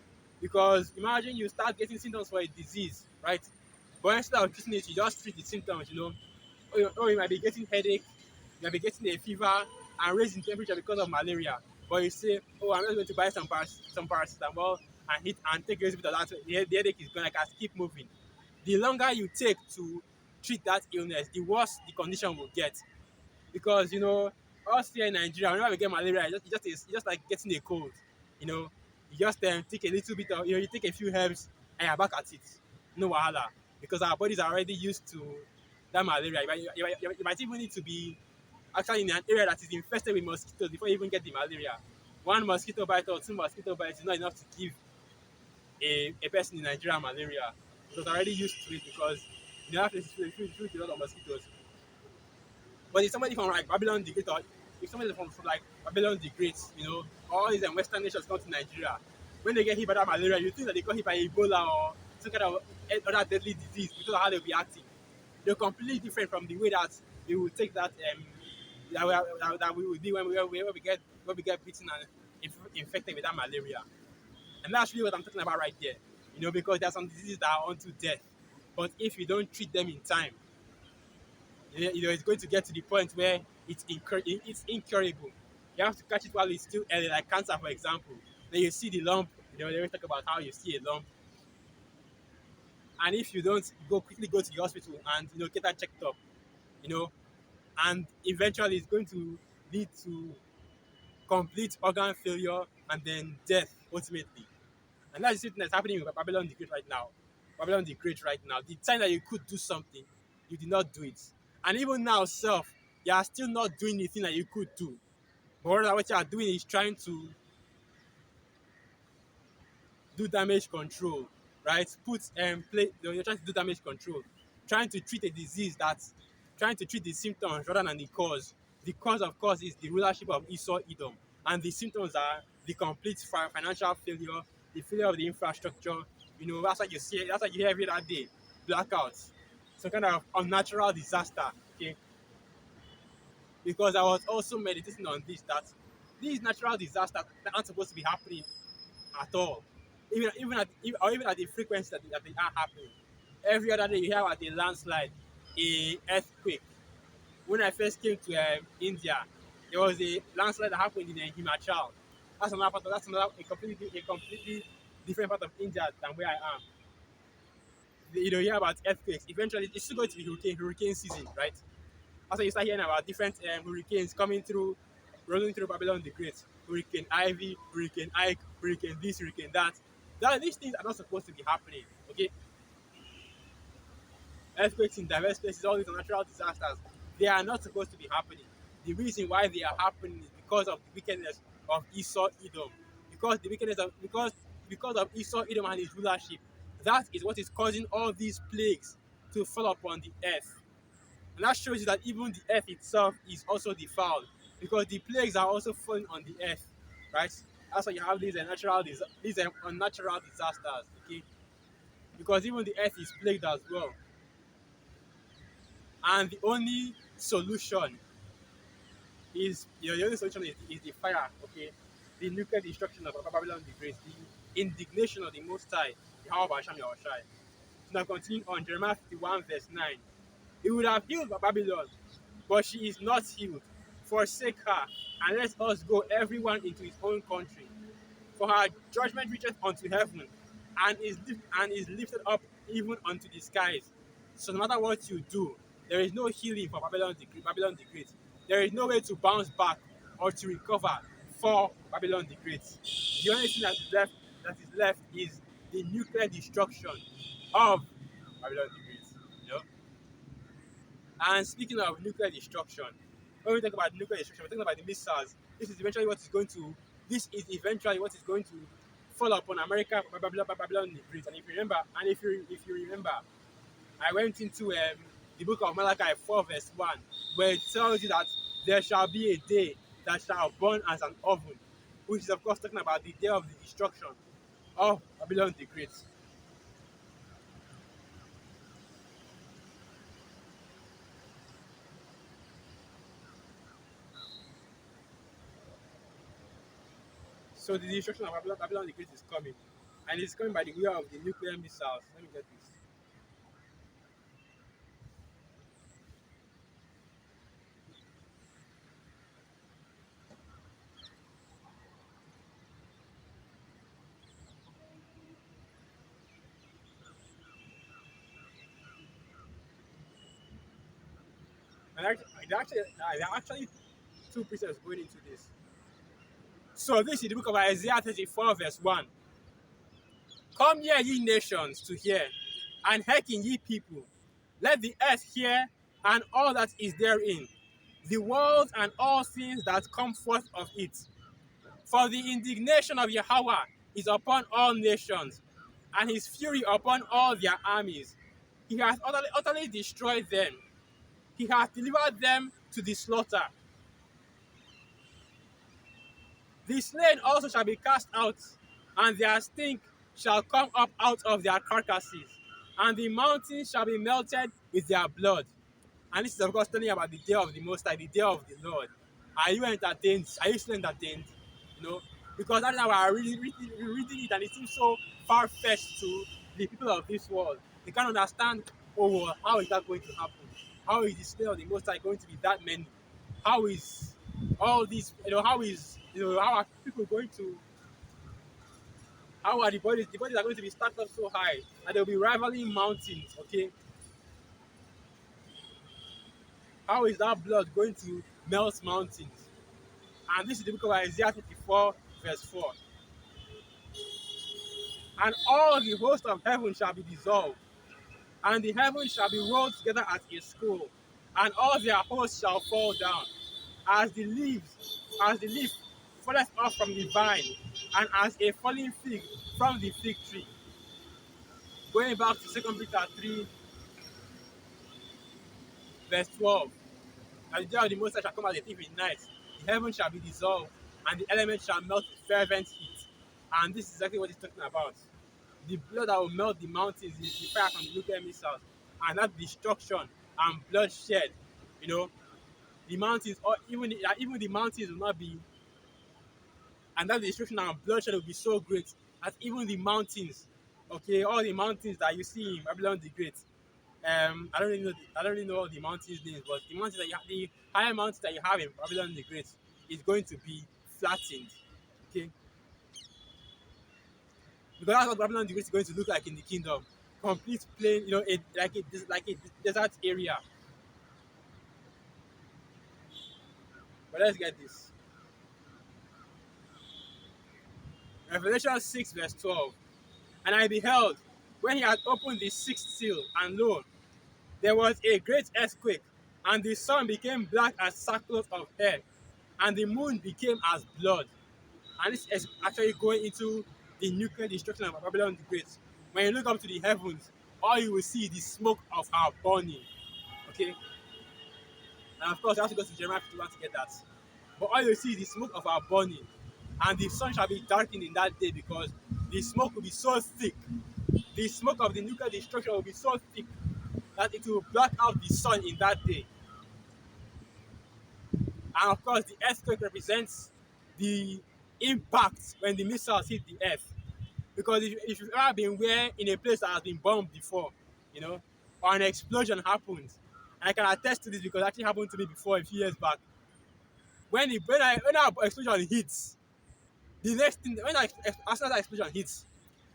S1: Because imagine you start getting symptoms for a disease, right? But instead of treating it, you just treat the symptoms. You might be getting headache, you might be getting a fever and raising temperature because of malaria. But you say, "Oh, I'm just going to buy some paracetamol and take a little bit of that. The headache is gone. I can keep moving." The longer you take to treat that illness, the worse the condition will get. Because us here in Nigeria, whenever we get malaria, it's just like getting a cold. You just take a little bit of, you take a few herbs and you're back at it. No wahala, because our bodies are already used to that malaria. You might even need to be actually in an area that is infested with mosquitoes before you even get the malaria. One mosquito bite or two mosquito bites is not enough to give a person in Nigeria malaria, because they're already used to it, because that place is filled with a lot of mosquitoes. But if somebody from like Babylon the Great, or if somebody from like Babylon the Great, all these Western nations come to Nigeria, when they get hit by that malaria, you think that they got hit by Ebola or some kind of other deadly disease because of how they'll be acting. They're completely different from the way that we will take that we will be when we get bitten and infected with that malaria. And that's really what I'm talking about right there. Because there are some diseases that are unto death. But if you don't treat them in time, it's going to get to the point where it's incurable. You have to catch it while it's still early, like cancer, for example. Then you see the lump. They always talk about how you see a lump, and if you don't quickly go to the hospital and get that checked up, you know, and eventually it's going to lead to complete organ failure and then death ultimately. And that's the thing that's happening with Babylon the Great right now. Babylon the Great right now. The time that you could do something, you did not do it. And even now, you are still not doing the thing that you could do. But rather what you are doing is trying to do damage control, right? You're trying to do damage control, trying to treat a disease trying to treat the symptoms rather than the cause. The cause, of course, is the rulership of Esau Edom, and the symptoms are the complete financial failure, the failure of the infrastructure, That's what you see. That's what you hear every other day. Blackouts, some kind of unnatural disaster. Okay, because I was also meditating on this that these natural disasters that aren't supposed to be happening at all, even at the frequency that they are happening. Every other day you hear about a landslide, a earthquake. When I first came to India, there was a landslide that happened in Himachal. That's another a completely different part of India than where I am. You hear about earthquakes. Eventually, it's still going to be hurricane season, right? Also, you start hearing about different hurricanes coming through, rolling through Babylon the Great. Hurricane Ivy, Hurricane Ike, Hurricane this, Hurricane that. These things are not supposed to be happening. Okay, earthquakes in diverse places, all these natural disasters, they are not supposed to be happening. The reason why they are happening is because of the wickedness of Esau Edom. Because of Esau Edom and his rulership. That is what is causing all these plagues to fall upon the earth. And that shows you that even the earth itself is also defiled. Because the plagues are also falling on the earth. Right? That's why you have these unnatural disasters. Okay? Because even the earth is plagued as well. And the only solution is the fire, okay? The nuclear destruction of Babylon the Great, the indignation of the Most High, the How of Hashem Yahushai. So now continuing on, Jeremiah 51 verse 9. He would have healed Babylon, but she is not healed. Forsake her, and let us go everyone into his own country. For her judgment reacheth unto heaven, and is lifted up even unto the skies. So no matter what you do, there is no healing for Babylon the Great. There is no way to bounce back or to recover for Babylon the Great. The only thing that is left is the nuclear destruction of Babylon the Great. You know? And speaking of nuclear destruction, when we talk about nuclear destruction, we're talking about the missiles. This is eventually what is going to fall upon America, Babylon the Great. And if you remember, I went into the book of Malachi 4 verse 1, where it tells you that there shall be a day that shall burn as an oven, which is of course talking about the day of the destruction of Babylon the Great. So the destruction of Babylon the Great is coming. And it's coming by the way of the nuclear missiles. Let me get this. And there are actually two precepts going into this. So this is the book of Isaiah 34 verse 1. Come here, ye nations, to hear, and hearken, ye people. Let the earth hear, and all that is therein, the world and all things that come forth of it. For the indignation of Yahweh is upon all nations, and his fury upon all their armies. He hath utterly destroyed them. He hath delivered them to the slaughter. The slain also shall be cast out, and their stink shall come up out of their carcasses, and the mountains shall be melted with their blood. And this is of course telling you about the day of the Most High, the day of the Lord. Are you entertained? Are you still entertained? Because that's how I really reading it, and it seems so far-fetched to the people of this world. They can't understand, how is that going to happen? How is the slay of the Most High going to be that many? How is all this, how are people going to, how are the bodies are going to be stacked up so high that they'll be rivaling mountains, okay? How is that blood going to melt mountains? And this is the book of Isaiah 54 verse 4. And all the host of heaven shall be dissolved, and the heavens shall be rolled together as a scroll, and all their hosts shall fall down, as the leaf falleth off from the vine, and as a falling fig from the fig tree. Going back to 2 Peter 3, verse 12. And the day of the Most High shall come as a thief in the night. The heaven shall be dissolved, and the elements shall melt with fervent heat. And this is exactly what he's talking about. the blood that will melt the mountains is the fire from the nuclear missiles, and that destruction and bloodshed, you know, the mountains, or even the mountains will not be, and that destruction and bloodshed will be so great that even the mountains, okay, all the mountains that you see in Babylon the Great, I don't really know all the mountains names, but the mountains that the higher mountains that you have in Babylon the Great is going to be flattened, okay, because that's what Babylon the Great is going to look like in the kingdom, complete plain, you know, like a desert area. But let's get this. Revelation 6 verse 12. And I beheld, when he had opened the sixth seal, and lo, there was a great earthquake, and the sun became black as sackcloth of hair, and the moon became as blood. And this is actually going into the nuclear destruction of Babylon the Great. When you look up to the heavens, all you will see is the smoke of our burning. Okay? And of course, you have to go to Jeremiah 51 to get that. But all you see is the smoke of our burning. And the sun shall be darkened in that day, because the smoke will be so thick. The smoke of the nuclear destruction will be so thick that it will black out the sun in that day. And of course, the earthquake represents the impact when the missiles hit the earth. Because if you've ever been in a place that has been bombed before, you know, or an explosion happens, and I can attest to this because it actually happened to me before a few years back. When our explosion hits, the next thing, as soon as that explosion hits,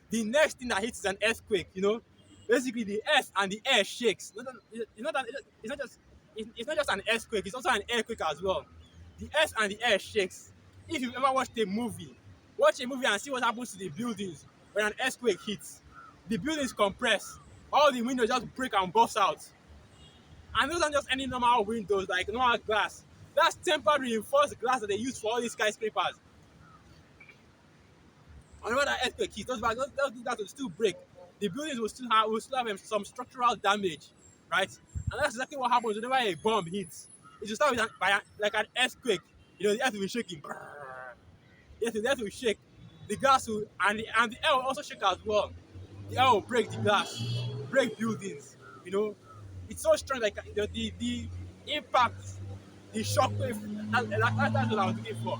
S1: the next thing that hits is an earthquake, you know. Basically, the earth and the air shakes. It's not just an earthquake, it's also an earthquake as well. The earth and the air shakes. If you've ever watched a movie, watch a movie and see what happens to the buildings when an earthquake hits. The buildings compress, all the windows just break and burst out. And those aren't just any normal windows, like normal glass. That's temporary reinforced glass that they use for all these skyscrapers. And when that earthquake hits, those glass will still break. The buildings will still have some structural damage, right? And that's exactly what happens whenever a bomb hits. It will start with like an earthquake. You know, the earth will be shaking. Yes, the earth will shake. The glass will, and the air will also shake as well. The air will break the glass, break buildings. You know, it's so strong. Like the impact, the shockwave. That's what I was looking for.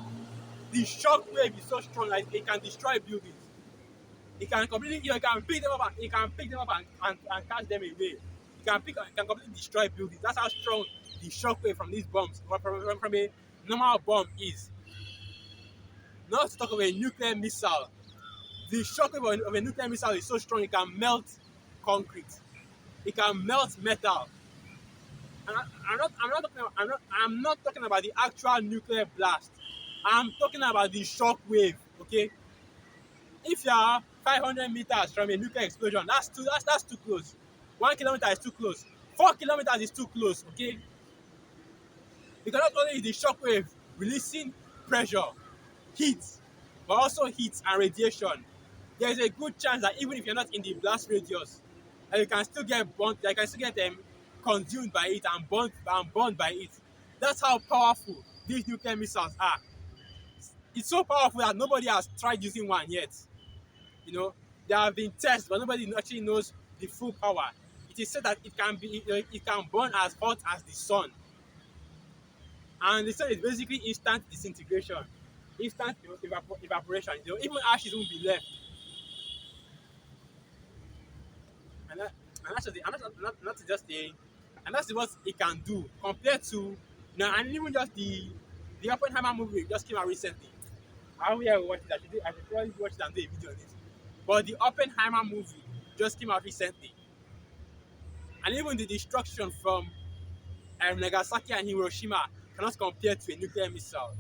S1: The shockwave is so strong, like it can destroy buildings. It can completely, you can pick them up and and catch them away. It can completely destroy buildings. That's how strong the shockwave from these bombs, from a normal bomb is. Not to talk of a nuclear missile. The shockwave of a nuclear missile is so strong it can melt concrete. It can melt metal. And I'm not talking about the actual nuclear blast. I'm talking about the shockwave. Okay, if you are 500 meters from a nuclear explosion, that's too close. 1 kilometer is too close. 4 kilometers is too close. Okay, because not only is the shockwave releasing pressure, heat, but also heat and radiation, there is a good chance that even if you're not in the blast radius, that you can still get burnt, that you can still get consumed by it and burned by it. That's how powerful these nuclear missiles are. It's so powerful that nobody has tried using one yet. You know, there have been tests, but nobody actually knows the full power. It is said that it can burn as hot as the sun, and the sun is basically instant disintegration, instant evaporation. You know, even ashes won't be left. And that's just and that's what it can do compared to, you know, and even just the Oppenheimer movie just came out recently. I don't know watch it. I should probably watch it and do a video on it. But the Oppenheimer movie just came out recently, and even the destruction from Nagasaki and Hiroshima cannot compare to a nuclear missile.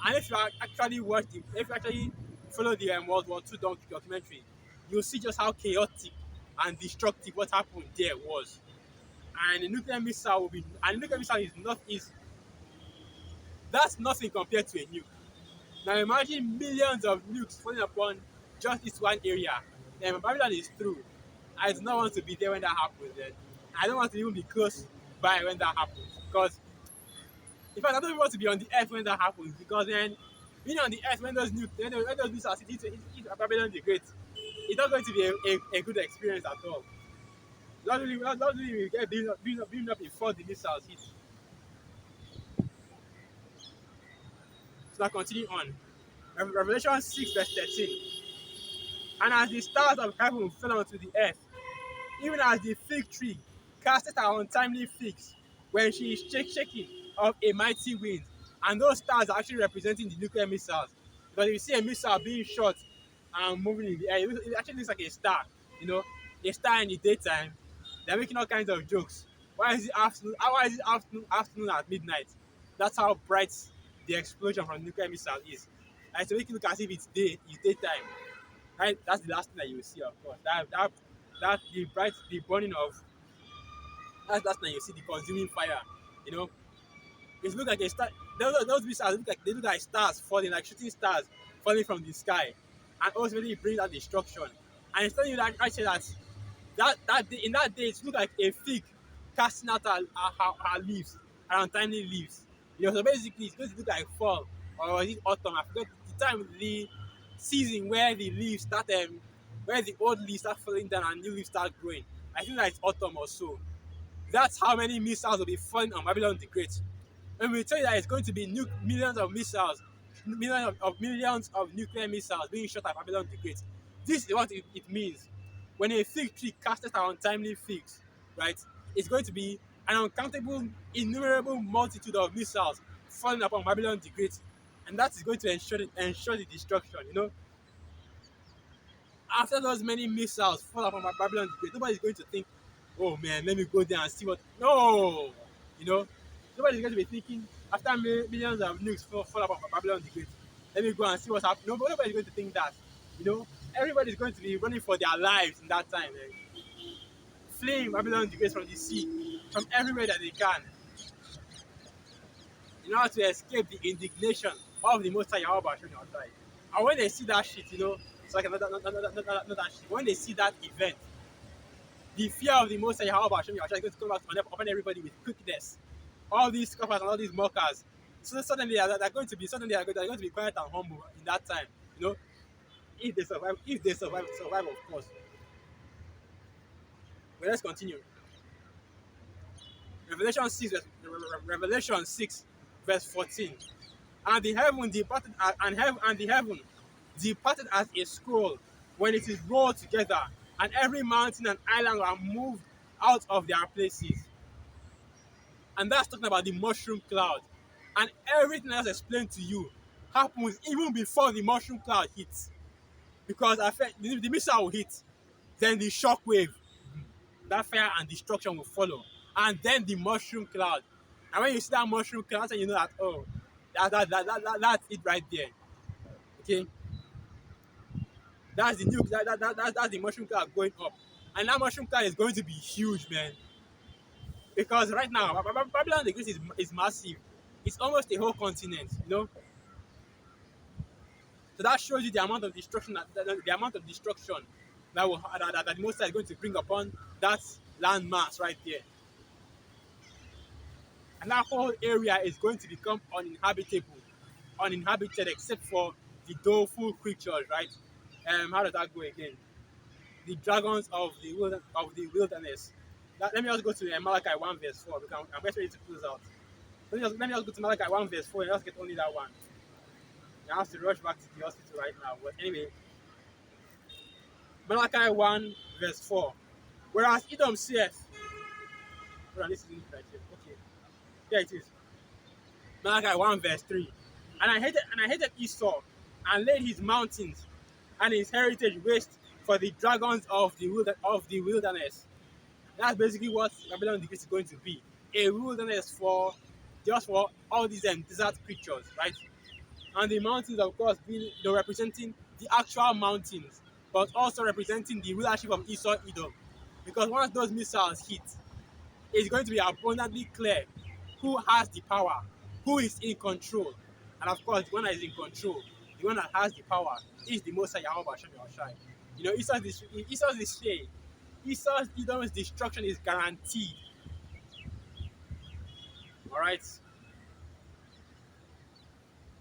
S1: And if you if you actually follow the World War II documentary, you'll see just how chaotic and destructive what happened there was. And the nuclear missile is that's nothing compared to a nuke. Now imagine millions of nukes falling upon just this one area. Then Babylon is through. I do not want to be there when that happens. Then I don't want to even be close by when that happens, because in fact I don't even want to be on the earth when that happens, because then being on the earth when those missiles hit Babylon the Great, it's not going to be a good experience at all. Not really will get being up before the missiles hit. So now continue on. Revelation 6 verse 13. And as the stars of heaven fell onto the earth, even as the fig tree casteth her untimely figs when she is shaking of a mighty wind. And those stars are actually representing the nuclear missiles. Because if you see a missile being shot and moving in the air, it actually looks like a star. You know, a star in the daytime. They're making all kinds of jokes. Why is it afternoon? Why is it afternoon at midnight? That's how bright the explosion from the nuclear missile is. And to make it look as if it's daytime. Right? That's the last thing that you will see, of course. That the burning of that's when you see the consuming fire. You know, it looks like a star. Those missiles look like stars falling, like shooting stars falling from the sky, and ultimately it brings out destruction. And it's telling you that actually that day, in that day it looked like a fig casting out her leaves, her untimely leaves. You know, so basically it's going to look like fall or is it autumn? I forgot the time, the season where the leaves start where the old leaves start falling down and new leaves start growing. I think that it's autumn or so. That's how many missiles will be falling on Babylon the Great. And we tell you that it's going to be millions of missiles, millions of nuclear missiles being shot at Babylon the Great. This is what it means. When a fig tree casteth her untimely figs, right? It's going to be an uncountable, innumerable multitude of missiles falling upon Babylon the Great, and that is going to ensure the destruction. You know, after those many missiles fall upon Babylon the Great, nobody's going to think, oh man, let me go there and see what. No! You know, nobody's going to be thinking, after millions of nukes fall upon Babylon the Great, let me go and see what's happening. No, nobody's going to think that. You know, everybody's going to be running for their lives in that time. Fleeing Babylon the Great from the sea, from everywhere that they can, in order to escape the indignation of the Most High Yahweh Hashem outside. And when they see that shit, you know, it's like not that shit. When they see that event, the fear of the Most High Yahweh Hashem is going to come out upon everybody with quickness. All these scoffers and all these mockers. So suddenly they're going to be quiet and humble in that time. You know, if they survive, of course. But let's continue. Revelation 6, verse 14. And the heaven departed, and the heaven departed as a scroll when it is rolled together, and every mountain and island are moved out of their places. And that's talking about the mushroom cloud. And everything else explained to you happens even before the mushroom cloud hits. Because the missile will hit, then the shock wave, that fire and destruction will follow, and then the mushroom cloud. And when you see that mushroom cloud, you know that, oh, that's it right there. Okay, that's the new that's the mushroom cloud going up, and that mushroom cloud is going to be huge, man. Because right now Babylon the Great is massive. It's almost a whole continent, you know. So that shows you the amount of destruction the amount of destruction that the Most High is going to bring upon that landmass right there. And that whole area is going to become uninhabited except for the doleful creatures, right? How does that go again? The dragons of the wilderness. Let me also go to Malachi 1 verse 4 because I'm ready to close out. Let me also go to Malachi 1 verse 4 and just get only that one. I have to rush back to the hospital right now. But anyway, Malachi 1 verse 4. Whereas Edom saith, hold on, this is right here. Okay, there it is. Malachi 1 verse 3. And I hated Esau and laid his mountains and his heritage waste for the dragons of the wilderness. That's basically what Babylon the Great is going to be. A wilderness for just for all these desert creatures, right? And the mountains, of course, being representing the actual mountains, but also representing the rulership of Esau Edom. Because once those missiles hit, it's going to be abundantly clear who has the power, who is in control. And of course, the one that is in control, the one that has the power, is the Most High Yahweh Hashem Yahushai. You know, Esau's Edom's destruction is guaranteed. Alright?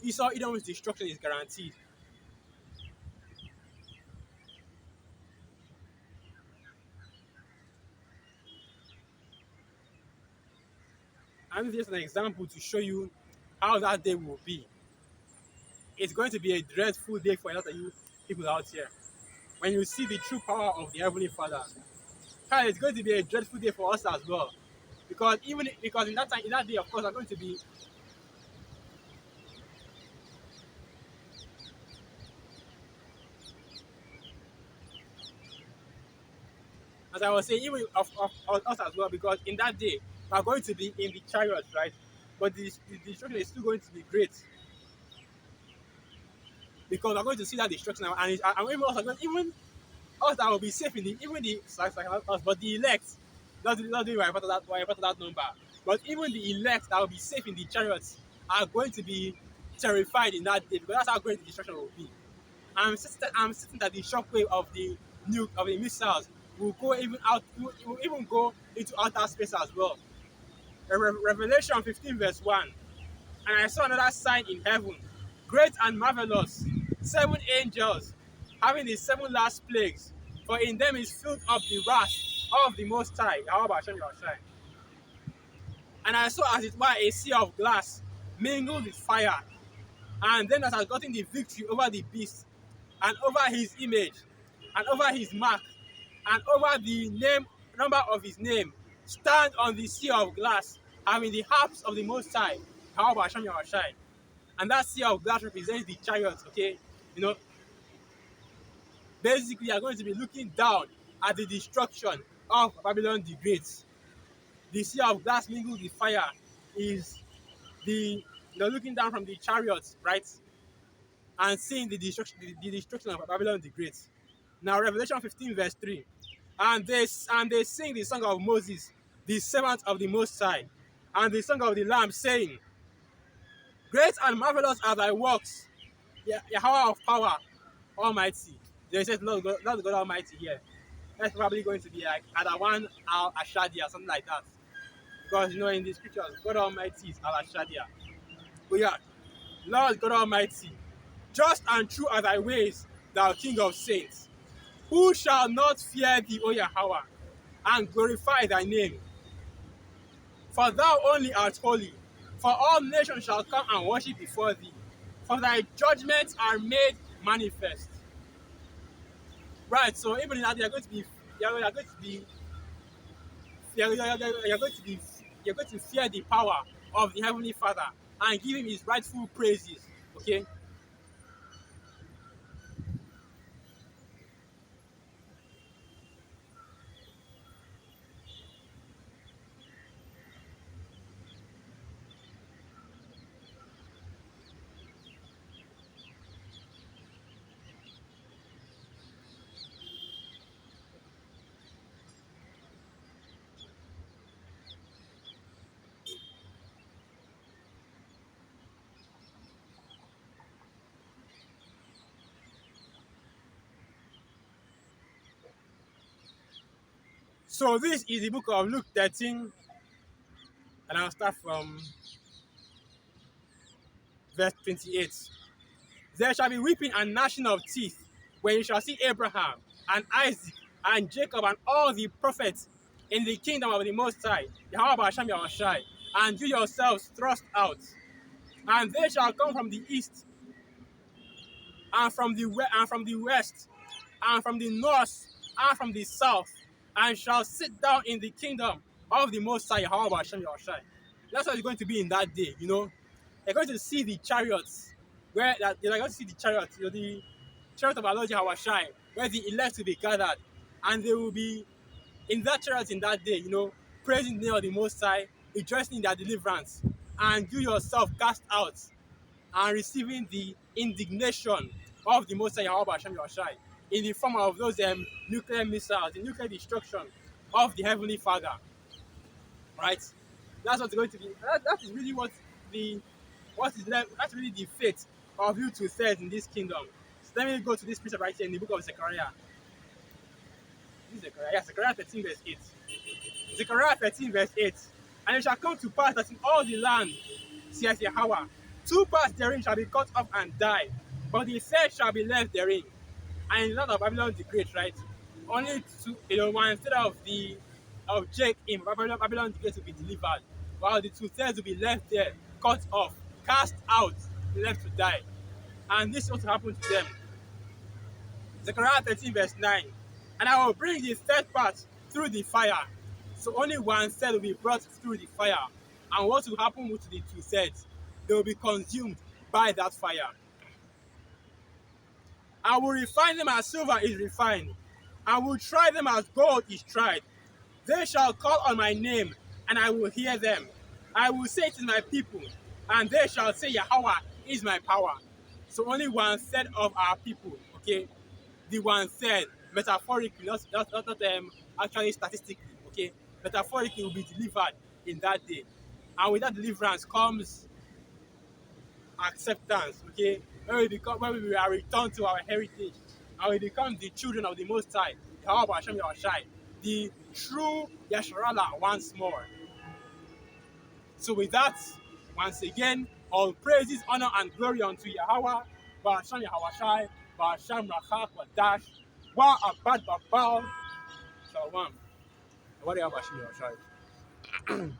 S1: Esau Edom's destruction is guaranteed. And this is just an example to show you how that day will be. It's going to be a dreadful day for a lot of you people out here. When you see the true power of the Heavenly Father, and it's going to be a dreadful day for us as well. Because in that time, in that day, of course, are going to be, as I was saying, even of us as well, because in that day, we are going to be in the chariots, right? But the destruction is still going to be great because we're going to see that destruction, and even us that will be safe in the even the like us, but the elect, not doing right part of that number, but even the elect that will be safe in the chariots are going to be terrified in that day because that's how great the destruction will be. I'm certain that the shockwave of the nuke of the missiles will go even out, will even go into outer space as well. Revelation 15 verse 1. And I saw another sign in heaven, great and marvelous, 7 angels, having the 7 last plagues, for in them is filled up the wrath of the Most High. How about Hashem Yahushai? And I saw as it were a sea of glass mingled with fire, and them that had gotten the victory over the beast, and over his image, and over his mark, and over the number of his name, stand on the sea of glass, having the harps of the Most High. How about Hashem Yahushai? And that sea of glass represents the chariots, okay? You know, basically, you are going to be looking down at the destruction of Babylon the Great. The sea of glass mingled with fire is looking down from the chariots, right? And seeing the destruction of Babylon the Great. Now, Revelation 15, verse 3. And they sing the song of Moses, the servant of the Most High, and the song of the Lamb, saying, great and marvelous are thy works, Yahweh of power, Almighty. They said, Lord God Almighty here. That's probably going to be like Adawan al Ashadia, something like that. Because in the scriptures, God Almighty is al Ashadia. But yeah, Lord God Almighty, just and true are thy ways, thou King of saints. Who shall not fear thee, O Yahweh, and glorify thy name? For thou only art holy, for all nations shall come and worship before thee. For thy judgments are made manifest. Right, so even in that, you're going to be fear the power of the Heavenly Father and give him his rightful praises. Okay. So this is the book of Luke 13, and I'll start from verse 28. There shall be weeping and gnashing of teeth when you shall see Abraham and Isaac and Jacob and all the prophets in the kingdom of the Most High, Yahweh Hashem Yahushai, and you yourselves thrust out. And they shall come from the east, and from the west, and from the north, and from the south, and shall sit down in the kingdom of the Most High, Yahweh Hashem Yahushai. That's what it's going to be in that day. You're going to see the chariots, you're going to see the chariots, the chariot of our Lord Yahushai, where the elect will be gathered, and they will be in that chariot in that day, praising the name of the Most High, rejoicing in their deliverance, and you yourself cast out and receiving the indignation of the Most High Yahweh Hashem Yahushai in the form of those nuclear missiles, the nuclear destruction of the Heavenly Father. Right? That's what's going to be. That is really that's really the fate of you to serve in this kingdom. So let me go to this scripture right here in the book of Zechariah. Zechariah 13 verse 8. Zechariah 13 verse 8. And it shall come to pass that in all the land, says Yahweh, 2 parts therein shall be cut off and die, but the third shall be left therein. And in the land of Babylon the Great, right? Only one instead of Jake in Babylon the Great will be delivered. while the two-thirds will be left there, cut off, cast out, left to die. And this also happened to them. Zechariah 13 verse 9. And I will bring the third part through the fire. So only one third will be brought through the fire. And what will happen with the two thirds? They will be consumed by that fire. I will refine them as silver is refined. I will try them as gold is tried. They shall call on my name, and I will hear them. I will say it is my people, and they shall say Yahweh is my power. So only one third of our people, okay, the one third, metaphorically, not actually statistically, okay, metaphorically will be delivered in that day. And with that deliverance comes acceptance, okay, when we are returned to our heritage, and we become the children of the Most High, Yahweh Hashem Yahushai, the true Yasharala once more. So with that, once again, all praises, honor, and glory unto Yahweh, Ba'asham Yahushai, Ba'asham Rachak, Ba'dash, Ba'abad Babal, Shalom. What do you have, Ba'asham Yahushai?